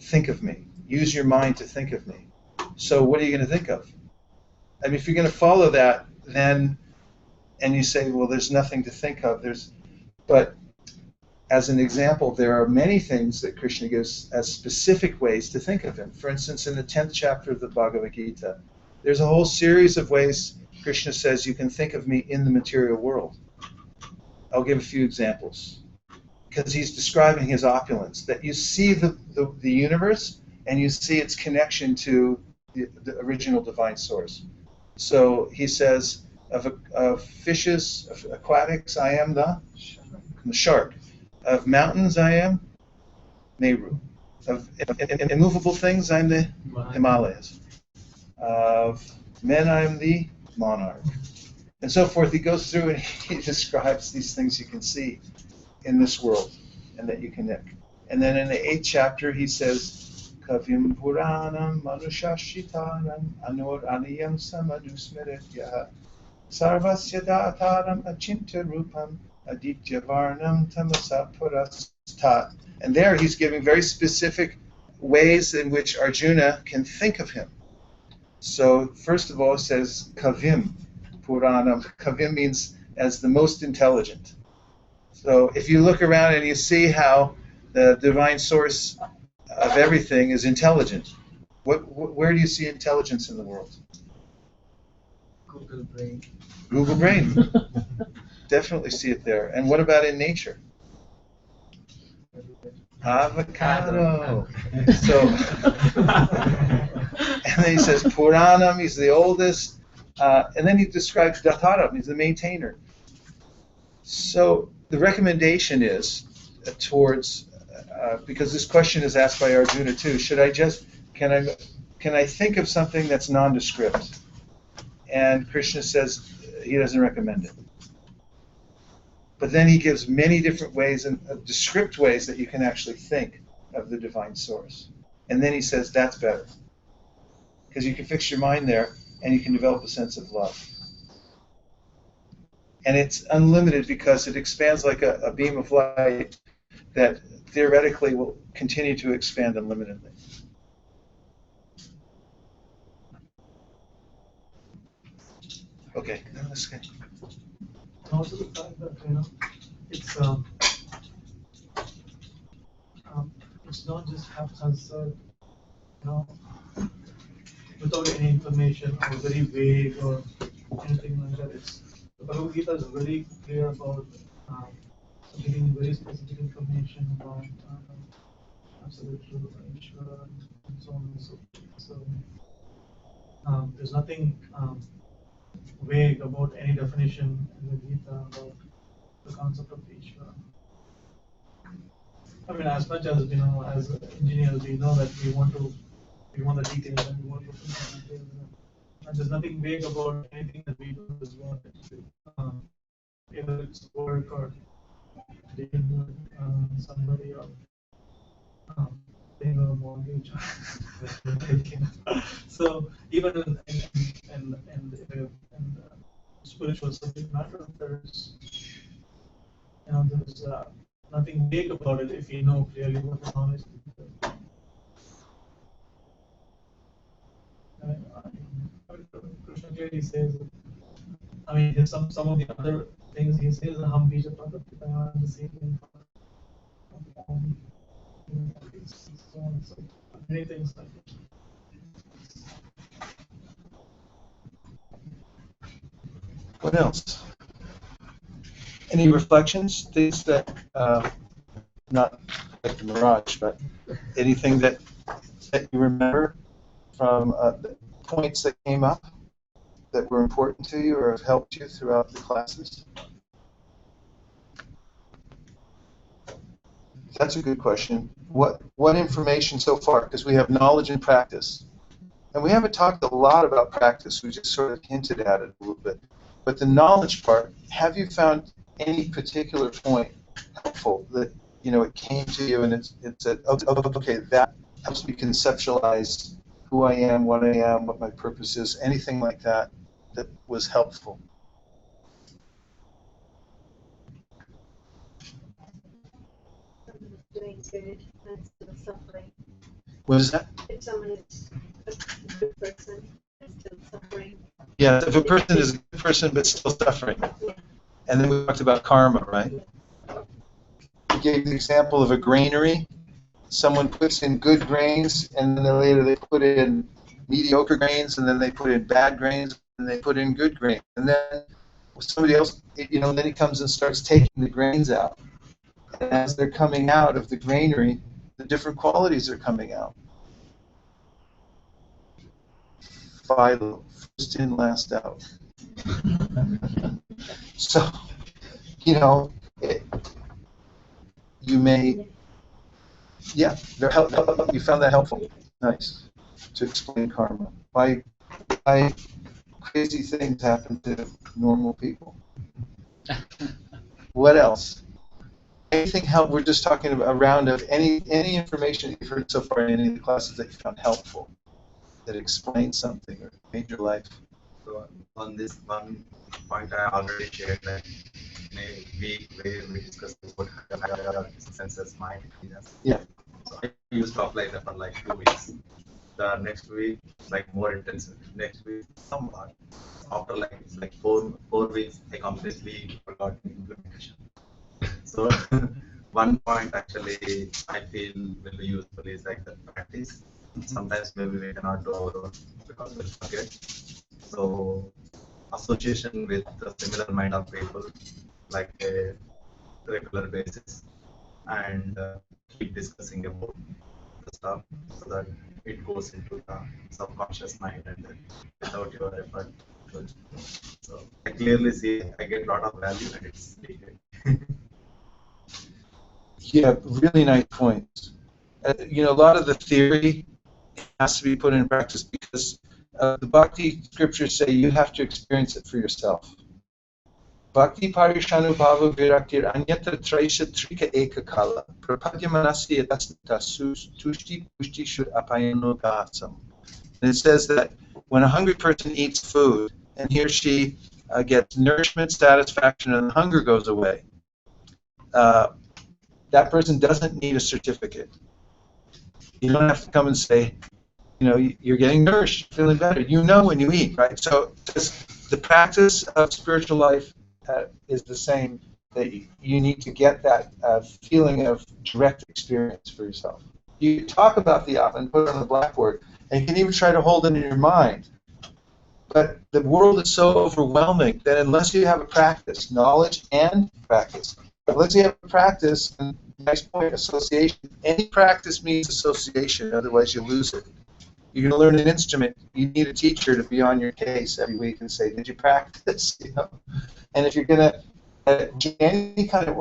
Think of me. Use your mind to think of me. So what are you going to think of? I mean, if you're going to follow that, then, and you say, well, there's nothing to think of, but as an example, there are many things that Krishna gives as specific ways to think of him. For instance, in the 10th chapter of the Bhagavad Gita, there's a whole series of ways Krishna says you can think of me in the material world. I'll give a few examples. Because he's describing his opulence, that you see the universe and you see its connection to the original divine source. So he says, of fishes, of aquatics, I am the shark. Of mountains, I am Meru. Of immovable things, I'm the Himalayas. Of men, I'm the monarch. And so forth. He goes through and he describes these things you can see in this world and that you connect. And then in the 8th chapter, he says, Kavim Puranam Manushashitanam Anur Aniyam Samadusmiritya Sarvasya Dataram Achintya Rupam Aditya Varnam Tamasa Purastat. And there he's giving very specific ways in which Arjuna can think of him. So first of all, it says Kavim Puranam. Kavim means as the most intelligent. So if you look around and you see how the divine source of everything is intelligent, where do you see intelligence in the world? Google Brain. Google Brain. Definitely see it there. And what about in nature? Avocado. So, and then he says Puranam, he's the oldest. And then he describes Dataram, he's the maintainer. So the recommendation is towards, because this question is asked by Arjuna too, can I think of something that's nondescript? And Krishna says he doesn't recommend it. But then he gives many different ways, and descript ways that you can actually think of the divine source. And then he says that's better. Because you can fix your mind there, and you can develop a sense of love. And it's unlimited because it expands like a beam of light that theoretically will continue to expand unlimitedly. Okay, now let's get. Also the fact that it's not just answered, without any information or very vague or anything like that. The Bhagavad Gita is very clear about giving very specific information about absolute truth, Ishvara, and so on and so forth. So there's nothing vague about any definition in the Gita about the concept of Ishvara. I mean, as much as as engineers, we know that we want the details and we want to put the details. And there's nothing vague about anything that we do as well. Either it's work or dealing with somebody or being a mortgage. So even in spiritual subject matter, there's there's nothing vague about it if you know clearly what the knowledge is. Krishna clearly says, I mean, there's some of the other things he says, Ham bija pada pitaya, the same thing. So on and so forth. Many things like that. What else? Any reflections? Things that, not like the mirage, but anything that you remember from the points that came up that were important to you or have helped you throughout the classes? That's a good question. What information so far? Because we have knowledge and practice. And we haven't talked a lot about practice. We just sort of hinted at it a little bit. But the knowledge part, have you found any particular point helpful that, it came to you and it said, okay, that helps me conceptualize who I am, what my purpose is, anything like that that was helpful? Doing good instead of suffering. What is that? If someone is a good person and still suffering. Yeah, if a person is a good person but still suffering. Yeah. And then we talked about karma, right? We gave the example of a granary. Someone puts in good grains, and then later they put in mediocre grains, and then they put in bad grains, and they put in good grains. And then somebody else, then he comes and starts taking the grains out. And as they're coming out of the granary, the different qualities are coming out. Philo, first in, last out. So, you may, yeah, you found that helpful. Nice. To explain karma. Why crazy things happen to normal people. What else? Anything help? We're just talking about a round of any information you've heard so far in any of the classes that you found helpful, that explains something or made your life. So on this one point, I already shared that we discussed about higher senses, mind, experience. Yeah. So I used to apply that for like 2 weeks. The next week, like more intensive. Next week, somewhat. After like four weeks, I completely forgot the implementation. So one point actually I feel will be useful is like the practice. Sometimes maybe we cannot do our own because we'll forget. So association with a similar mind of people, like a regular basis, and keep discussing about the stuff so that it goes into the subconscious mind and then without your effort. So I clearly see I get a lot of value and it's needed. Yeah, really nice points. A lot of the theory has to be put in practice because the Bhakti scriptures say you have to experience it for yourself. Bhakti parishanu bhava viraktir anyatra traisha trika eka kala prapadya manasya tasnita tushti pushti shud apayano gasam. And it says that when a hungry person eats food and he or she gets nourishment, satisfaction, and the hunger goes away, that person doesn't need a certificate. You don't have to come and say, you're getting nourished, feeling better. You know when you eat, right? So the practice of spiritual life is the same, that you need to get that feeling of direct experience for yourself. You talk about the Atma and put it on the blackboard, and you can even try to hold it in your mind. But the world is so overwhelming that unless you have a practice, knowledge and practice, unless you have a practice, and nice point, association, any practice means association, otherwise you lose it. You're going to learn an instrument, you need a teacher to be on your case every week and say, did you practice? And if you're going to join any kind of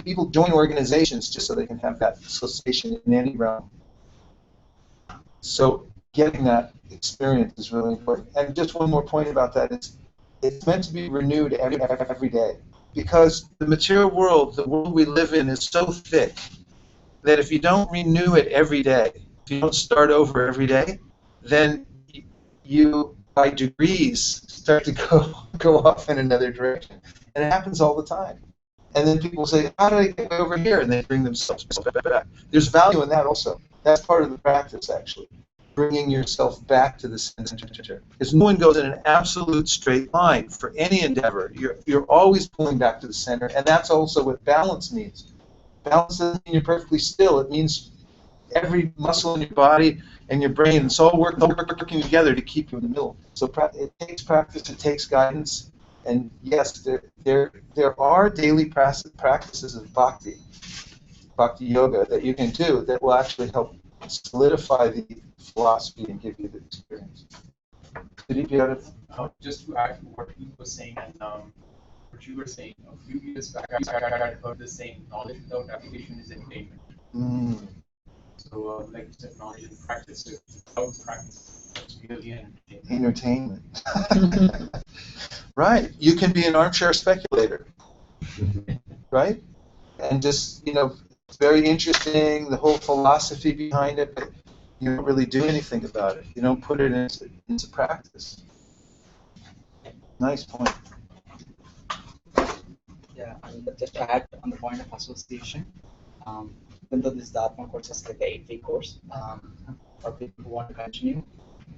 people join organizations just so they can have that association in any realm. So getting that experience is really important. And just one more point about that is it's meant to be renewed every day. Because the material world, the world we live in, is so thick that if you don't renew it every day, if you don't start over every day, then you, by degrees, start to go off in another direction. And it happens all the time. And then people say, how did I get over here? And they bring themselves back. There's value in that also. That's part of the practice, actually. Bringing yourself back to the center. Because no one goes in an absolute straight line for any endeavor. You're always pulling back to the center. And that's also what balance means. Balance doesn't mean you're perfectly still. It means every muscle in your body and your brain, it's all working together to keep you in the middle. So it takes practice, it takes guidance. And yes, there are daily practices of bhakti yoga that you can do that will actually help solidify the philosophy and give you the experience. Did you have Just to add to what he was saying, and what you were saying, a few years back, I had heard the saying, knowledge without application is entertainment. So, like you said, knowledge and practice, without practice, it's really an entertainment. Right. You can be an armchair speculator, right? And just, it's very interesting, the whole philosophy behind it, but you don't really do anything about it. You don't put it into practice. Nice point. Yeah, and just to add on the point of association, even though this Atma course is like an 8-week course, for people who want to continue,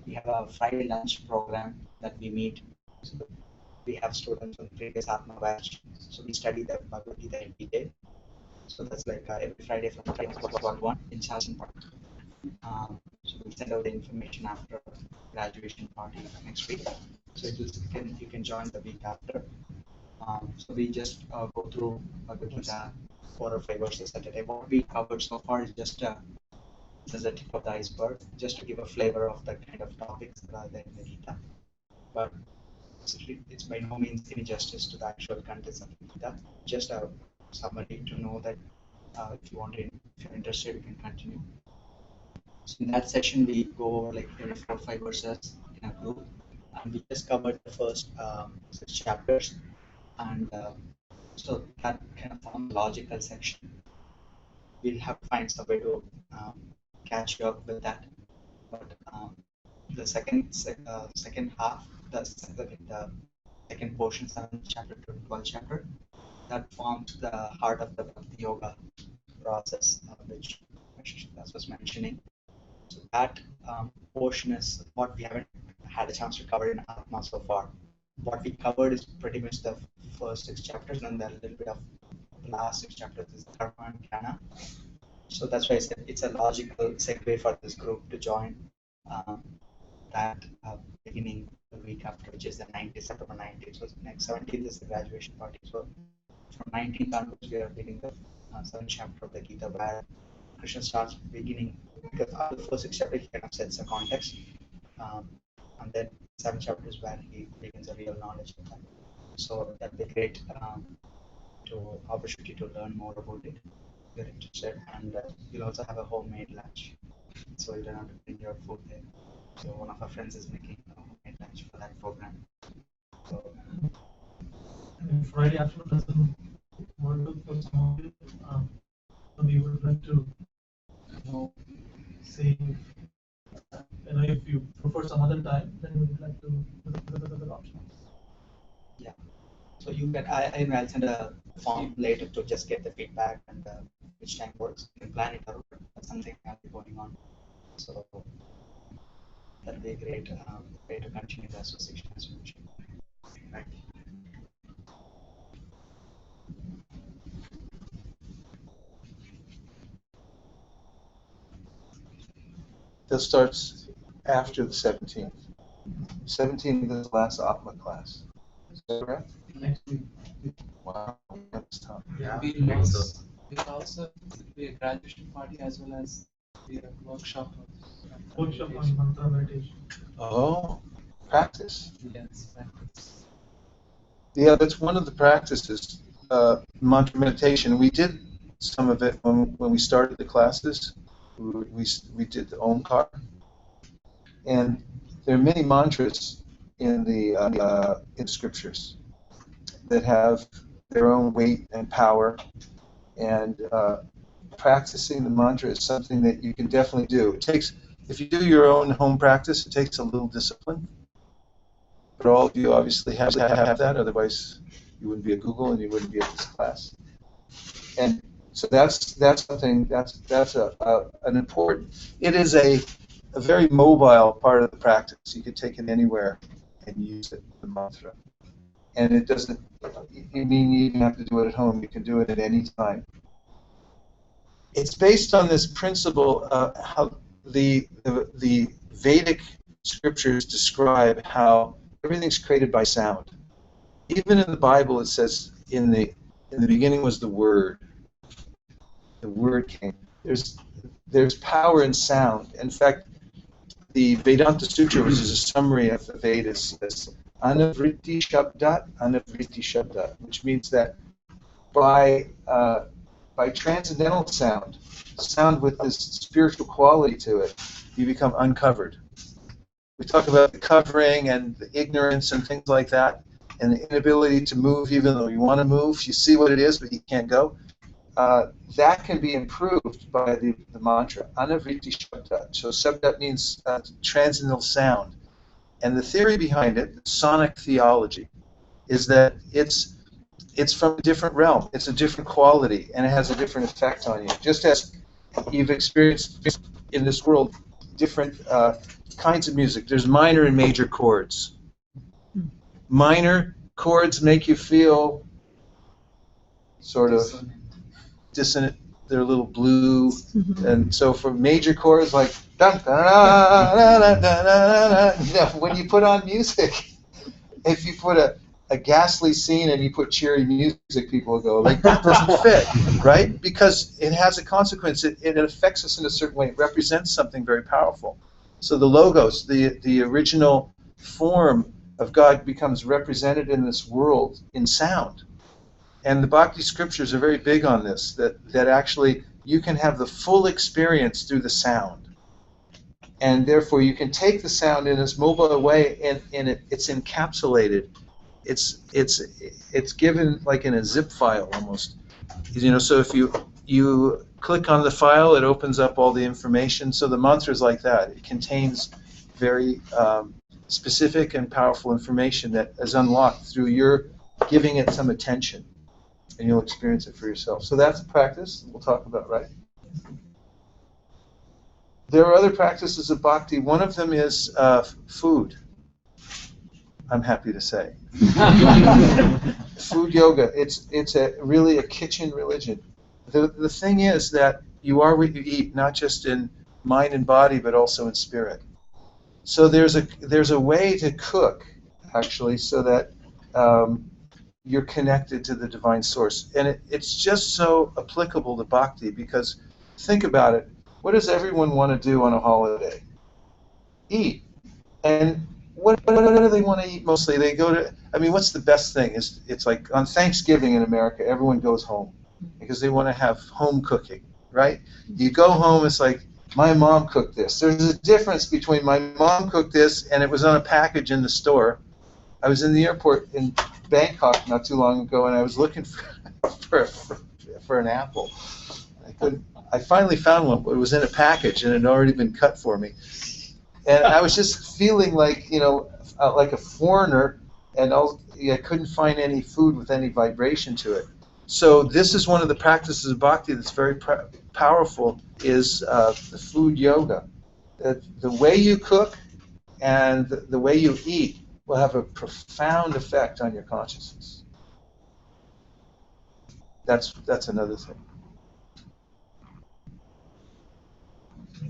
we have a Friday lunch program that we meet. So we have students from the previous Atma batch, so we study the Bhagavad Gita every day. So that's like every Friday from 1 in Charleston Park. So we'll send out the information after graduation party next week. So you can join the week after. So we just go through Bhagavad Gita 4 or 5 verses at a time. What we covered so far is just the tip of the iceberg, just to give a flavor of the kind of topics that are there in the Gita. But it's by no means any justice to the actual contents of the Gita. Just a summary to know that if you're interested, you can continue. So in that session, we go over like 4 or 5 verses in a group, and we just covered the first 6 chapters, and so that kind of forms logical section. We'll have to find some way to catch you up with that. But the second half, the second portion, 7th chapter to 12th chapter, that forms the heart of the Bhakti Yoga process, which Srinath was mentioning. So that portion is what we haven't had a chance to cover in Atma so far. What we covered is pretty much the first 6 chapters, and then a little bit of the last 6 chapters is Karma and Jnana. So that's why I said it's a logical segue for this group to join that beginning the week after, which is the 19th, September 19th. So next 17th is the graduation party. So from 19th onwards, we are beginning the 7th chapter of the Gita, where Krishna starts beginning, because after the first 6 chapters, he kind of sets the context. And then 7th chapter is where he begins a real knowledge of that. So that'd be great opportunity to learn more about it. If you're interested, and you'll also have a homemade lunch, so you don't have to bring your food there. So one of our friends is making a homemade lunch for that program. So and Friday afternoon doesn't work for some of you. We would like to say, if you prefer some other time, then we would like to look at other options. yeah, so you can I'll send a form later to just get the feedback and which time works. You can plan it out. That's something that will be going on. So that'll be a great way to continue the association as you mentioned. Right. That starts after the 17th. 17th is the last Atma class. Is that correct? Next week. Wow, that's tough. Yeah, we'll also be a graduation party as well as be a workshop. Workshop on mantra meditation. Oh, practice. Yes, practice. Yeah, that's one of the practices, mantra meditation. We did some of it when we started the classes. We did the Omkar. And there are many mantras in the scriptures that have their own weight and power, and practicing the mantra is something that you can definitely do. It takes, if you do your own home practice, it takes a little discipline. But all of you obviously have that, otherwise you wouldn't be at Google and you wouldn't be at this class. And so that's something, that's an important, it is a very mobile part of the practice. You can take it anywhere and use it, the mantra. And it doesn't, you mean you even have to do it at home. You can do it at any time. It's based on this principle of how the Vedic scriptures describe how everything's created by sound. Even in the Bible, it says in the beginning was the Word. The Word came. There's power in sound. In fact, the Vedanta Sutra, which is a summary of the Vedas, says Anavritti Shabdat, which means that by transcendental sound with this spiritual quality to it, you become uncovered. We talk about the covering and the ignorance and things like that, and the inability to move even though you want to move. You see what it is, but you can't go. That can be improved by the mantra, Anavritti Shabdat. So Shabdat means transcendental sound. And the theory behind it, sonic theology, is that it's from a different realm. It's a different quality, and it has a different effect on you. Just as you've experienced in this world different kinds of music. There's minor and major chords. Minor chords make you feel sort of dissonant. They're a little blue, and so for major chords like dun, dun, dun, dun, dun, dun, you know, when you put on music, if you put a ghastly scene and you put cheery music, people will go like that doesn't fit, right? Because it has a consequence. It affects us in a certain way. It represents something very powerful. So the logos, the original form of God, becomes represented in this world in sound. And the Bhakti scriptures are very big on this, that actually you can have the full experience through the sound. And therefore you can take the sound in this mobile way, and it's encapsulated. It's given like in a zip file almost. You know, so if you click on the file, it opens up all the information. So the mantra is like that. It contains very specific and powerful information that is unlocked through your giving it some attention. And you'll experience it for yourself. So that's a practice we'll talk about, right? There are other practices of bhakti. One of them is food, I'm happy to say. Food yoga, it's really a kitchen religion. The thing is that you are what you eat, not just in mind and body, but also in spirit. So there's a way to cook, actually, so that you're connected to the divine source. And it's just so applicable to bhakti, because think about it. What does everyone want to do on a holiday? Eat. And what do they want to eat mostly? They go to, I mean, what's the best thing? It's like on Thanksgiving in America, everyone goes home because they want to have home cooking, right? You go home, it's like, my mom cooked this. There's a difference between my mom cooked this and it was on a package in the store. I was in the airport in Bangkok not too long ago, and I was looking for an apple. I finally found one, but it was in a package, and it had already been cut for me. And I was just feeling like, like a foreigner, and I couldn't find any food with any vibration to it. So this is one of the practices of bhakti that's very powerful, is the food yoga. The way you cook and the way you eat will have a profound effect on your consciousness. That's another thing.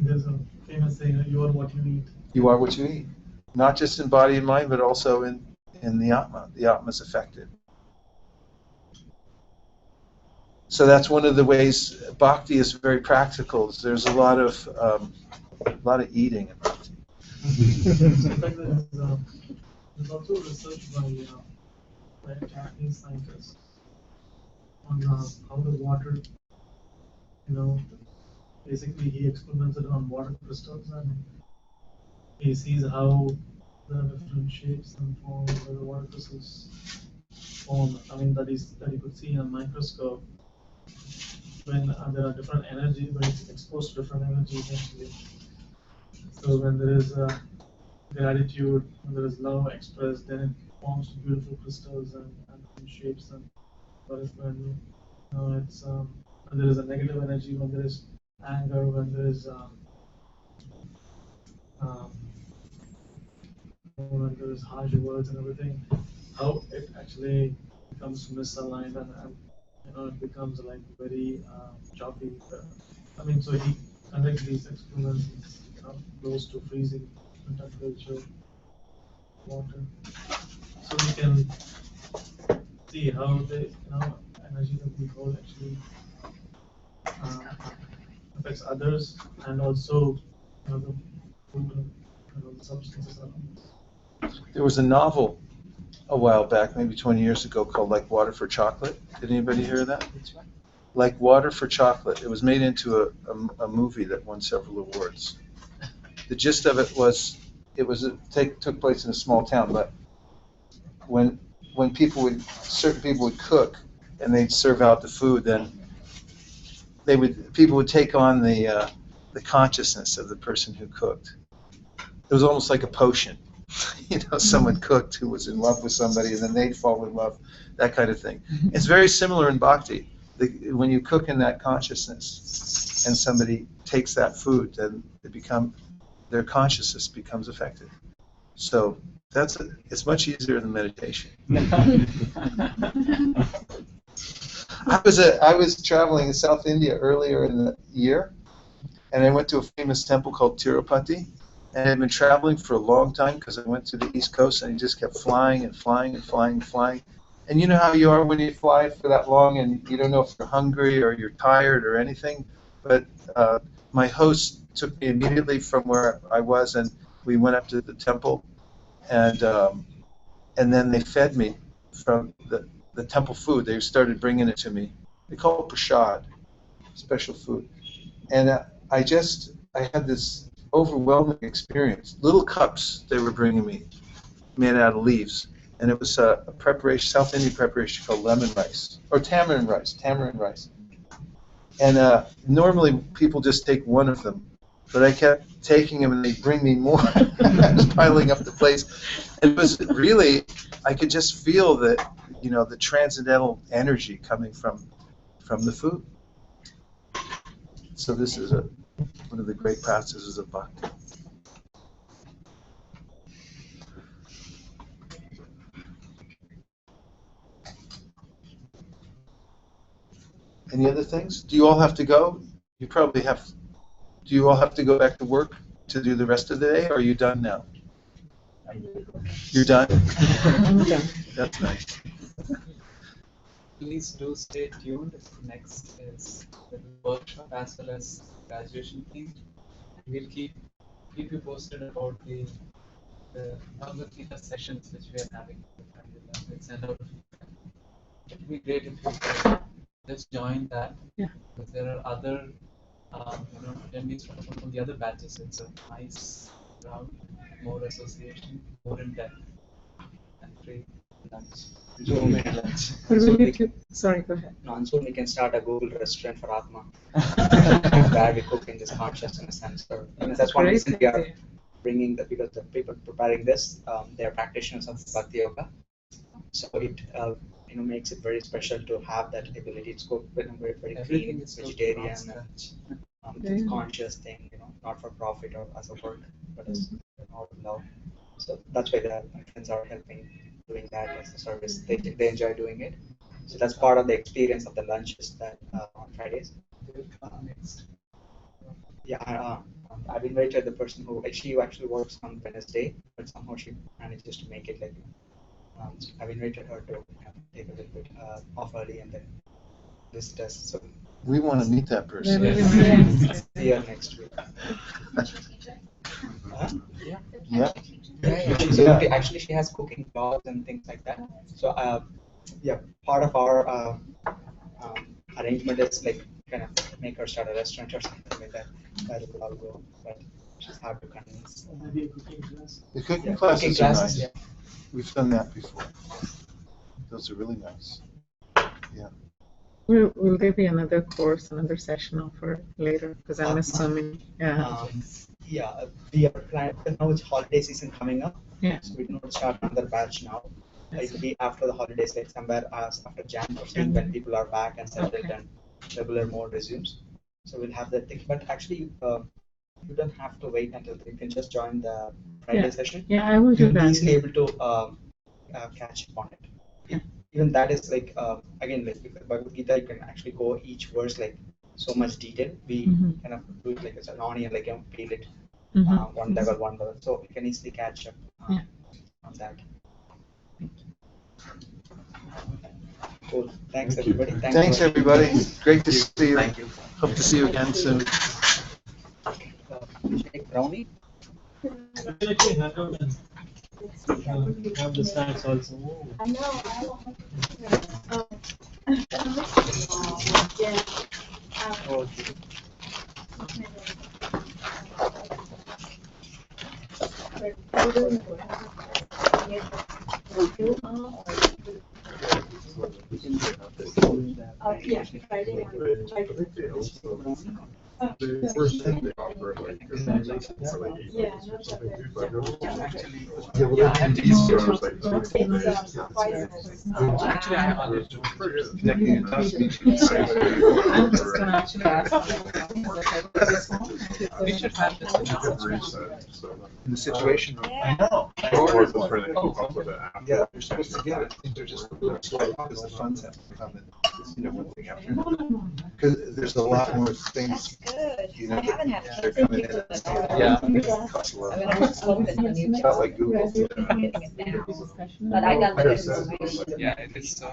There's a famous saying, you are what you eat. You are what you eat. Not just in body and mind, but also in the Atma. The Atma is affected. So that's one of the ways bhakti is very practical. There's a lot of eating in bhakti. In fact, there's also research by a Japanese scientist on how the water, basically he experimented on water crystals, and he sees how the different shapes and forms of the water crystals form. I mean, that he could see in a microscope. when there are different energy, when it's exposed to different energies actually. So when there is gratitude, when there is love expressed, then it forms beautiful crystals and shapes. And but if when it's when there is a negative energy, when there is anger, when there is um, when there is harsh words and everything, how it actually becomes misaligned and it becomes like very choppy. I mean, so he conducts these experiments close to freezing temperature water, so we can see how the energy that we hold actually uh, affects others and also the food and the substances around us. There was a novel a while back, maybe 20 years ago, called Like Water for Chocolate. Did anybody hear that? Like Water for Chocolate. It was made into a movie that won several awards. The gist of it was, took place in a small town, but when certain people would cook and they'd serve out the food, then people would take on the consciousness of the person who cooked. It was almost like a potion. Someone cooked who was in love with somebody, and then they'd fall in love, that kind of thing. It's very similar in bhakti. When you cook in that consciousness, and somebody takes that food, then their consciousness becomes affected. So it's much easier than meditation. I was traveling in South India earlier in the year, and I went to a famous temple called Tirupati. And I'd been traveling for a long time because I went to the East Coast and I just kept flying and flying and flying and flying. And you know how you are when you fly for that long and you don't know if you're hungry or you're tired or anything. But my host took me immediately from where I was, and we went up to the temple, and then they fed me from the temple food. They started bringing it to me. They call it prasad, special food. And I had this overwhelming experience. Little cups they were bringing me, made out of leaves, and it was a preparation, South Indian preparation called lemon rice or tamarind rice. And normally people just take one of them, but I kept taking them, and they'd bring me more. I was piling up the place. It was really, I could just feel the transcendental energy coming from the food. So this is one of the great practices of bhakti. Any other things? Do you all have to go? You probably have. Do you all have to go back to work to do the rest of the day, or are you done now? You're done? That's nice. Please do stay tuned. Next is the workshop as well as graduation thing. We'll keep you posted about the other sessions which we are having. We'll send out. It would be great if you could just join that. Yeah. Because there are other attendees from the other batches. It's a nice round, more association, more in depth, and free lunch. Sorry, go ahead. No, and soon we can start a Google restaurant for Atma, where we cook in this consciousness and serve. I mean, that's one reason we are bringing because the people preparing this, they are practitioners of Bhakti Yoga, so it makes it very special to have that ability. It's cooked very clean, it's vegetarian, and it's conscious thing, not for profit or as a work, but as out of love. So that's why my friends are helping doing that as a service. They enjoy doing it. So that's part of the experience of the lunches that on Fridays. I've invited the person who she actually works on Wednesday, but somehow she manages to make it like. So I've invited her to take a little bit off early and then visit us. So we want to meet that person. See her next week. So actually, she has cooking blogs and things like that. So part of our arrangement is like kind of make her start a restaurant or something like that. That will all go, but she's hard to convince. Maybe a cooking class. The cooking classes are nice. Yeah. We've done that before. Those are really nice. Yeah. Will there be another course, another session offered later? Because I'm assuming, yeah. Yeah, we are planning, now it's holiday season coming up. Yeah. So we do not start another batch now. It'll be after the holidays, like somewhere after Jan 15, when people are back and settled and regular mode resumes. So we'll have that thing. But actually, you don't have to wait until you can just join the Friday session. Yeah, I will do You'll that. be easily able to catch up on it. Even that is like again, like with Bhagavad Gita, you can actually go each verse like so much detail. We kind of do it like it's an onion, like peel it one level, so you can easily catch up on that. Cool. Thanks everybody. Thanks everybody. Great to see you. Thank you. Hope to see you again soon. Brownie. Actually, hand out and have the snacks also. I know, I don't yeah. Yeah, Friday. The first thing they offer, like, for like 8 Yeah, days or something, too, but I don't know. Yeah, well, they're empties So for it's like 3 full days. Actually, I wanted to. connecting and talking. I'm just gonna actually ask. We should have this. In the situation room. Yeah. I know. I Or ordered it's one. trying to keep up with it after. Yeah, you're supposed to get it. Things are just a little slow because the funds have to come in, one thing after another. Because there's a lot more things, Good. I haven't had they're coming in. Yeah. Costs a lot. I mean, I just looked at the new It's not like Google. getting it down, but I got the information. Yeah, it is so.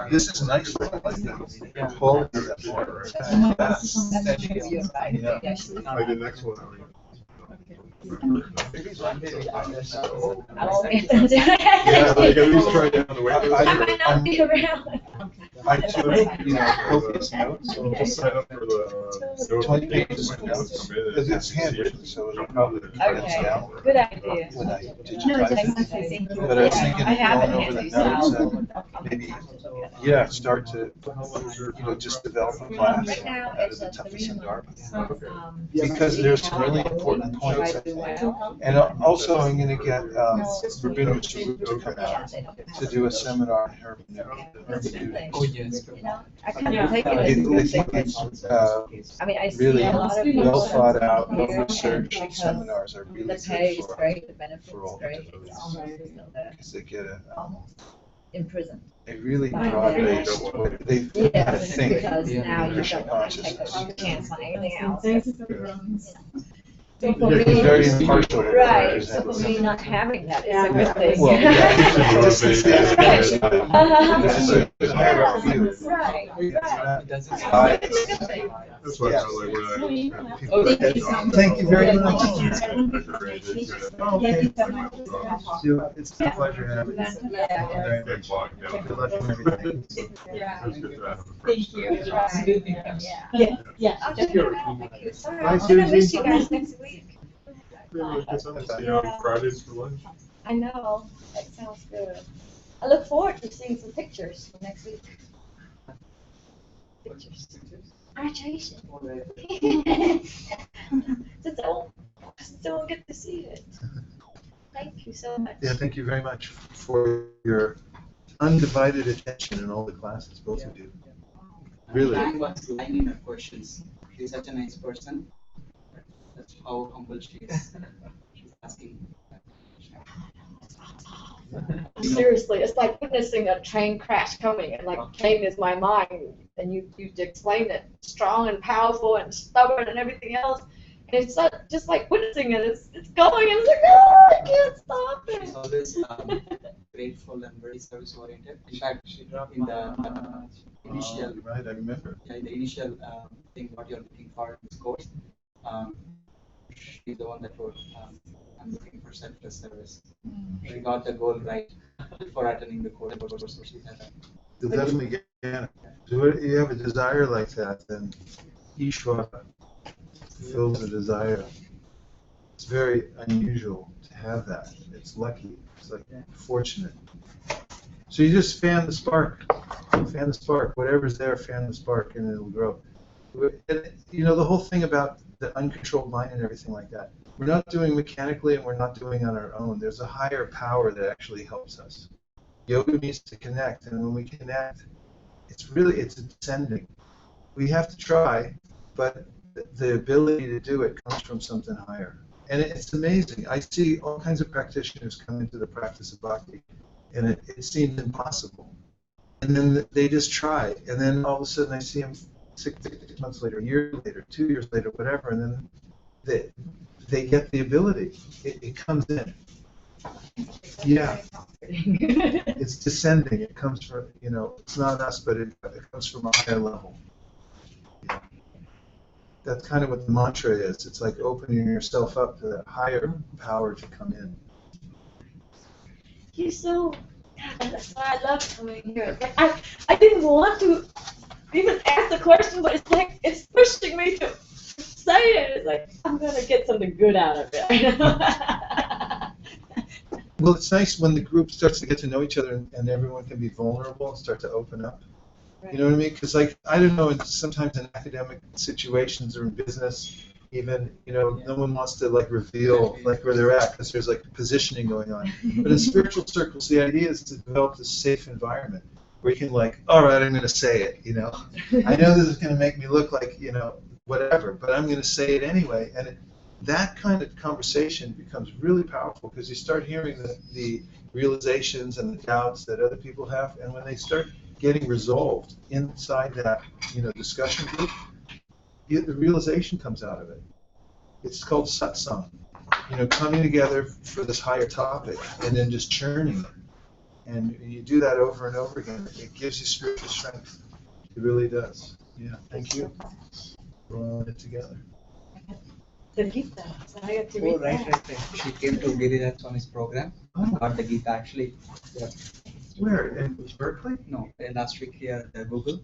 This is nice. Like that. Quality of that water. That should be your guide. Yeah. Like the next one. I'll be- Yeah, like at least try down the way. I might not be around. I took, copious notes. So just sign up for the. 20 pages of notes. Because it's handwritten, so it'll probably be Okay, down. good idea. When I No, digitize it. thank you. But I was thinking I of haven't going over had the these notes out. and maybe, start to, just develop a class Right now, out of it's the a toughest and 3 darkest. month. Because there's some really important points, I think. And also, I'm gonna get Rabinu Sharuk to come out to do a seminar on hermeneutics. Oh, yes. You know, I kind of take it as a I good think thing. it's I mean, I see really a lot of well thought people out, well here, and researched because seminars are really the pay good is for, great, the benefits for all great, it's almost as though they're because they get in prison. a really broad-based way, they Yeah, kind of think because Yeah. now you Krishna don't want to consciousness. take, you can't find anything else. Thank you for the brownies. So for They're me, very impartial. right, so for me not having that is a good thing. Well, yeah. This is- This is a higher view. Right, right. It doesn't. That's why I felt like we're not. Oh, thank you very much. It's a pleasure having you. Yeah. Big block, yeah. Good luck with everything. That's good to have. Thank you. Yeah. Yeah. I'll just come back. Thank you. Sorry, Bye, I'm gonna miss Susie. you guys next week. See you on Fridays for lunch. I know, that sounds good. I look forward to seeing some pictures for next week. Pictures. Congratulations. Just don't get to see it. Thank you so much. Yeah, thank you very much for your undivided attention in all the classes, both of you. Really. I was lining her questions. She's such a nice person. That's how humble she is. She's asking. Seriously, it's like witnessing a train crash coming, and like train is my mind, and you explain it strong and powerful and stubborn and everything else, and it's just like witnessing it. It's going, and it's like, oh, I can't stop it. She's always grateful and very service oriented. In fact, she dropped in the initial, Right, I remember. in the initial thing what you're looking for in this course. She's the one that wrote, I'm looking for selfless service. She got the goal right before attending the course. So she had You'll definitely get it. So if you have a desire like that, then Ishvara fulfills the desire. It's very unusual to have that. It's lucky. It's like fortunate. So you just fan the spark. fan the spark. Whatever's there, fan the spark, and it'll grow. And, the whole thing about the uncontrolled mind and everything like that, we're not doing mechanically and we're not doing on our own. There's a higher power that actually helps us. Yoga needs to connect, and when we connect, it's ascending. We have to try, but the ability to do it comes from something higher. And it's amazing. I see all kinds of practitioners come into the practice of bhakti, and it seems impossible. And then they just try, and then all of a sudden I see them 6 months later, a year later, 2 years later, whatever, and then they get the ability. It comes in. Yeah. It's descending. It comes from, it's not us, but it comes from a higher level. Yeah. That's kind of what the mantra is. It's like opening yourself up to that higher power to come in. That's why I love coming here. Like I didn't want to even ask the question, but it's like it's pushing me to say it. It's like I'm gonna get something good out of it. Well, it's nice when the group starts to get to know each other and everyone can be vulnerable and start to open up. Right. You know what I mean? Because, like, I don't know, sometimes in academic situations or in business, even, no one wants to, like, reveal, like, where they're at because there's, like, positioning going on. But in spiritual circles, the idea is to develop this safe environment where you can, like, all right, I'm going to say it, I know this is going to make me look like, whatever, but I'm going to say it anyway. And that kind of conversation becomes really powerful because you start hearing the realizations and the doubts that other people have, and when they start getting resolved inside that discussion group, the realization comes out of it. It's called satsang, coming together for this higher topic and then just churning it. And you do that over and over again. It gives you spiritual strength. It really does. Yeah, thank you for all it together. The Gita. So I got to Oh, read right. that. She came to Giriraj Swami's program. Got the Gita actually. Yeah. Where? In Berkeley? No, last week here at Google.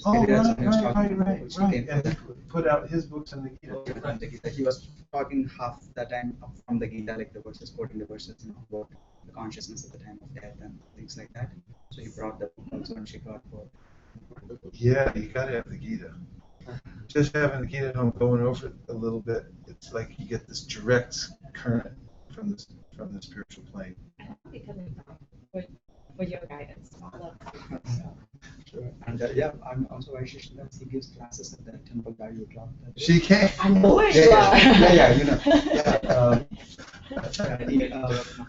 Oh, right. She came and he put out his books on the Gita. He was talking half the time from the Gita, like the verses, quoting the verses, about the consciousness at the time of death and things like that. So he brought the book also and she got for. Yeah, you gotta have the Gita. Just having the Gita at home, going over it a little bit, it's like you get this direct current from the spiritual plane. For your guidance. Sure. And I'm also Vaishishna that he gives classes at the temple value club. She can. I know it.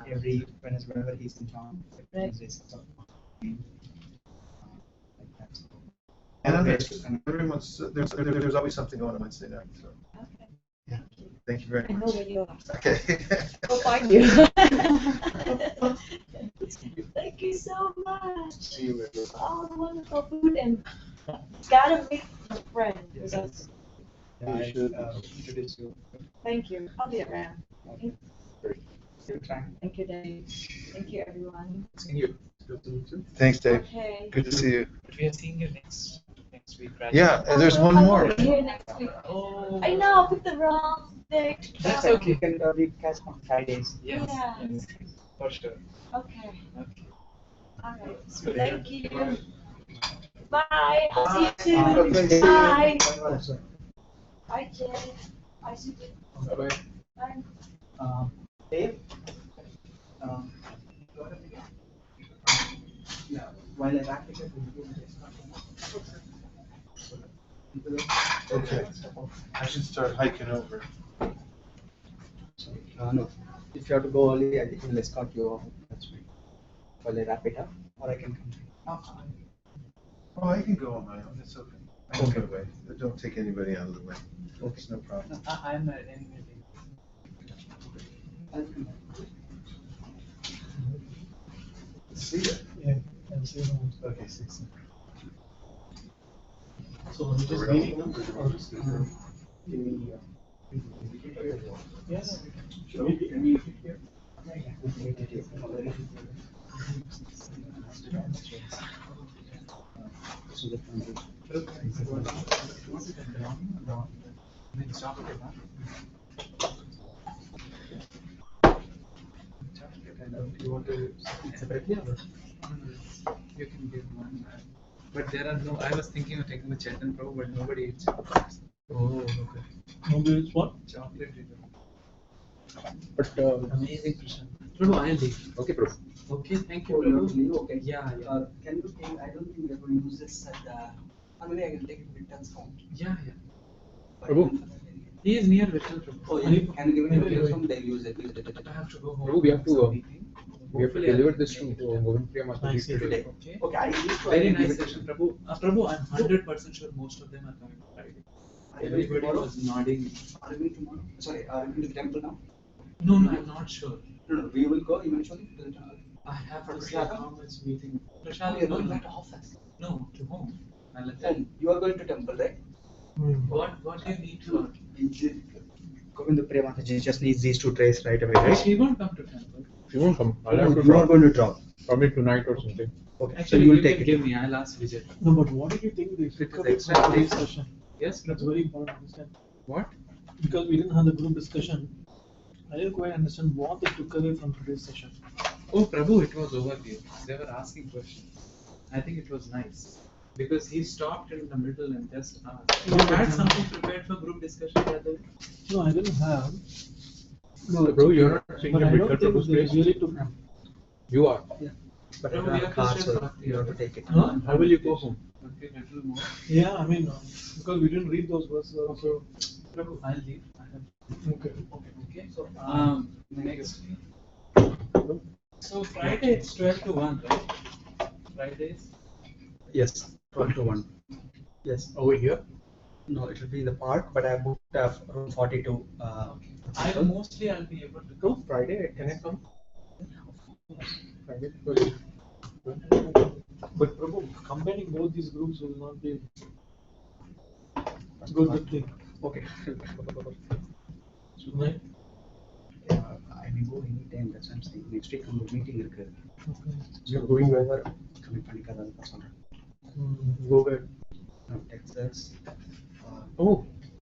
Every whenever he's in town, And everyone's there's always something going on Wednesday night. So. Okay. Yeah. Thank you very much. I know where you are. Okay. Go find you. Thank you so much. See you later. All the wonderful food and gotta meet my friend. Yes. I should introduce you. Thank you. I'll be around. Thank you, Dave. Thank you, everyone. Seeing you. Good to meet you. Thanks, Dave. Okay. Good to see you. But we are seeing you next week, right? Yeah, and there's one more. I'll be here next week. Oh. I know, I picked the wrong day. That's okay. You can probably catch on Fridays. Yes. Yeah. Yes. For sure. Okay. Okay. All right. So Thank you. Bye. Bye. I'll see you soon. Bye. Bye, Jay. Bye, Susan. Bye-bye. Bye. Dave? While I wrap it up, Okay. I should start hiking over. no. If you have to go early, I will escort you off. That's fine. While I wrap it up, or I can come. Oh, I can go on my own. It's okay. I can get away. Don't take anybody out of the way. It's no problem. I'm not anything. See ya. Yeah, and see you. Okay, see you. So we're just meeting them or just yes. Should we be here? You want to separately or? You can give one. But there are no. I was thinking of taking the Chetan Prabhu, but nobody eats it. Oh, okay. Nobody is what? Chocolate. But Amazing Krishna. Prabhu, I'll leave. okay, Prabhu. Okay, thank you. Oh, you want Prabhu. to leave? Okay. Yeah, yeah. Can you take, I don't think we're going to use this at or maybe I can take it with Vittal's phone. Yeah, yeah. Prabhu. He is near Vittal Prabhu. Oh, yeah. Can you give me Vittal's phone? They'll use it. I have to go home. Prabhu, we have to Hopefully deliver I'll this to make it. Govind Priya Mataji Nice. today. Okay. Okay, I used to Very give nice it- session, Prabhu. Prabhu, I'm 100% sure most of them are coming on Friday. Everybody tomorrow? was nodding. Are we going tomorrow? Sorry, are we going to the temple now? No, no, I'm not sure. No, we will go eventually to the temple. I have For to see Prashadam? how much meeting. Oh, Prashad, you're no, going no, back to office. no, to home. I'll attend. Home. You are going to temple, right? What do you need to? Govinda Priya Mataji just needs these 2 trays right away, right? She won't come to temple. She won't come. I'll Oh, have to you are drop. going to drop. Probably tonight or something. Okay, so Actually, you will you take can it. give me. I'll ask Vijay. No, but what did you think they took up extra from today's days. session? Yes, That's Prabhu. very important to understand. What? Because we didn't have the group discussion, I didn't quite understand what they took away from today's session. Oh, Prabhu, it was overview. They were asking questions. I think it was nice because he stopped in the middle and just asked. You had something prepared for group discussion the other day? No, I didn't have. No, bro, you're not saying But the I don't Viktor think Prabhu's they place. really took. You are. But No, I we have a have car, to so share you have to take it. Huh? How will you go home? Okay, little more. Yeah, I mean, because we didn't read those verses also. Prabhu, I'll leave. I have. Okay. Okay. So next. So Friday it's 12 to 1, right? Fridays. Yes, 12 to 1. Yes. Over here? No, it will be the park, but I booked room 42. I'll be able to No, go. Friday. Can I come? Friday. But Prabhu, combining both these groups will not be a good thing. Okay. Right? I may go anytime, that's what I'm saying. Next week, I'm meeting. Okay. You're going over. Coming from Go where? Texas. Oh,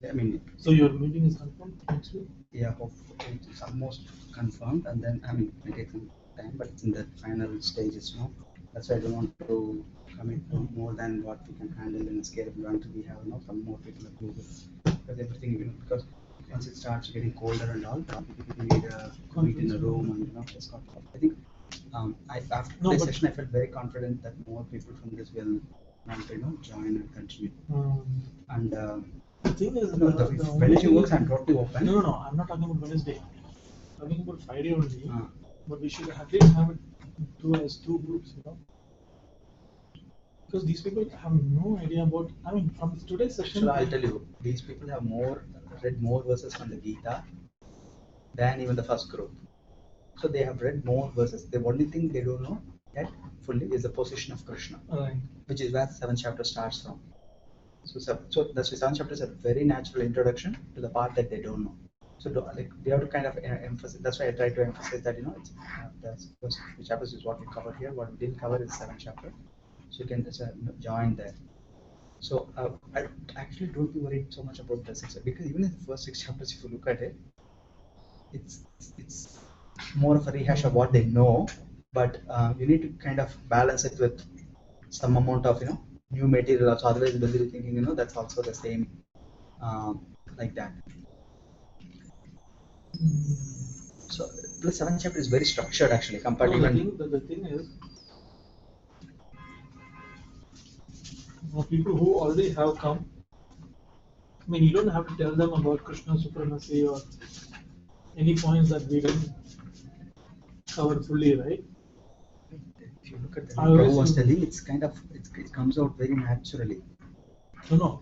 I mean, So your meeting is confirmed next week? yeah, hopefully it's almost confirmed, and then I mean, it may take some time, but it's in the final stages now. That's why I don't want to commit to more than what we can handle in a scale of until we have some more people approve it. Because everything, because once it starts getting colder and all, we need to meet in a room and just I think after this session I felt very confident that more people from this will want to join and continue. And the thing is, the Wednesday works, I'm totally open. No, I'm not talking about Wednesday. I'm talking about Friday only. But we should at least have it as two groups, Because these people have no idea about. I mean, from today's session. So I'll tell you, these people have read more verses from the Gita than even the first group. So they have read more verses. The only thing they don't know yet fully is the position of Krishna, Right. which is where the 7th chapter starts from. So the 7th chapter is a very natural introduction to the part that they don't know. So they have to kind of emphasize. That's why I try to emphasize that it's the first few chapters is what we covered here. What we didn't cover is 7th chapter. So you can just join there. So I actually don't be worried so much about the 6, because even in the first 6 chapters, if you look at it, it's more of a rehash of what they know, but you need to kind of balance it with some amount of new material. Also, otherwise they'll be thinking that's also the same like that. So the 7th chapter is very structured actually compared to The thing is, for people who already have come, I mean, you don't have to tell them about Krishna supremacy or any points that we didn't cover fully, right? If you look at the Prabhu was telling, it's kind of it comes out very naturally. No.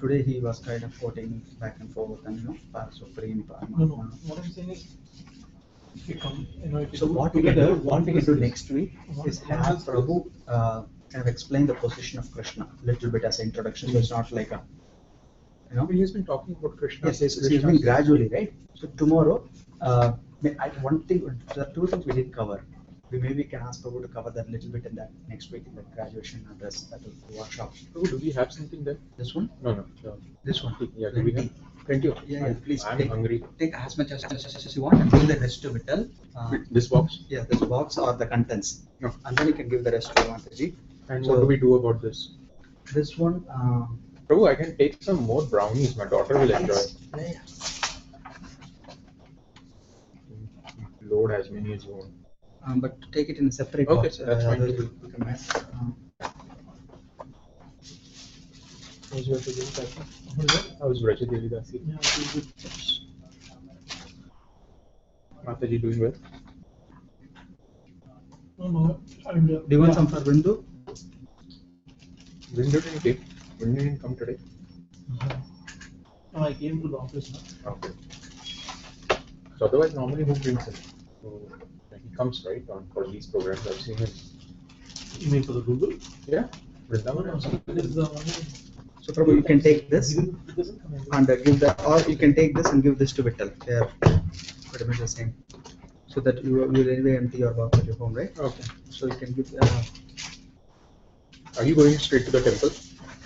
Today he was kind of quoting back and forth and Supreme. No. What I'm saying is, if you come, so what we can do next week is have Prabhu kind of explain the position of Krishna a little bit as an introduction. So it's not like a he's been talking about Krishna. Yes, he's been gradually, right? So tomorrow, one thing, there are 2 things we didn't cover. We maybe can ask Prabhu to cover that a little bit in that next week in the graduation address, that will workshop. Oh, do we have something there? This one? No. This one. Yeah, do we have? Plenty of. Yeah, please I'm take, hungry. take as much as you want and give the rest to Vittal. This box? Yeah, this box or the contents. No. And then you can give the rest to Mataji. And So- what do we do about this? This one, Prabhu, I can take some more brownies. My daughter will enjoy. yeah. Load as many as you want. But take it in a separate Okay, box. that's fine. Otherwise we'll become mess. How's Raja Dasi? How's Raja Dasi? Yeah, it's good. Mataji doing well? No, I mean, Do you want some for Bindu? Windu didn't take. Windu didn't come today. No, I came to the office now. Okay. So otherwise, normally who brings it? So, he comes right on for these programs. I've seen him. You mean for the Google? Yeah. Vrindavan No, and some. it is the one. So Prabhu, you can take this It doesn't come in. and give that, or you can take this and give this to Vittal. They are pretty much the same. So that you will anyway empty your box at your home, right? Okay. So you can give. Are you going straight to the temple?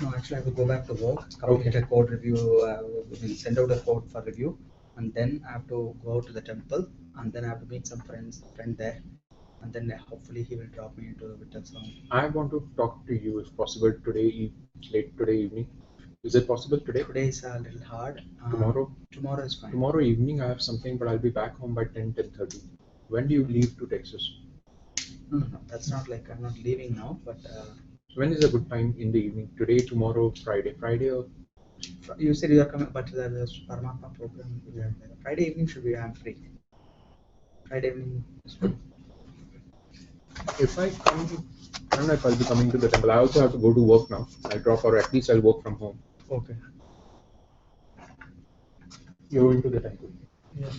No, actually, I will go back to work, complete a code review, we will send out a code for review, and then I have to go to the temple, and then I have to meet some friend there, and then hopefully he will drop me into the Vittal's home. I want to talk to you if possible today, late today evening. Is it possible today? Today is a little hard. Tomorrow? Tomorrow is fine. Tomorrow evening I have something, but I'll be back home by 10:30. When do you leave to Texas? No, that's not like I'm not leaving now, but When is a good time in the evening? Today, tomorrow, Friday? Friday or? you said you are coming, but there's Paramatma program. Yeah. Friday evening should be, I'm free. Friday evening is good. If I come, I don't know if I'll be coming to the temple. I also have to go to work now. I'll drop, or at least I'll work from home. Okay. You're going to the temple. Yeah.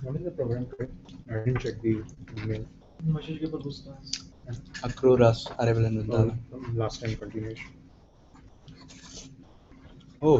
What is the program today? I didn't check the email. Message के पर घुसता है. Akruras, arrival in Vrindavan. Last time continuation. Oh,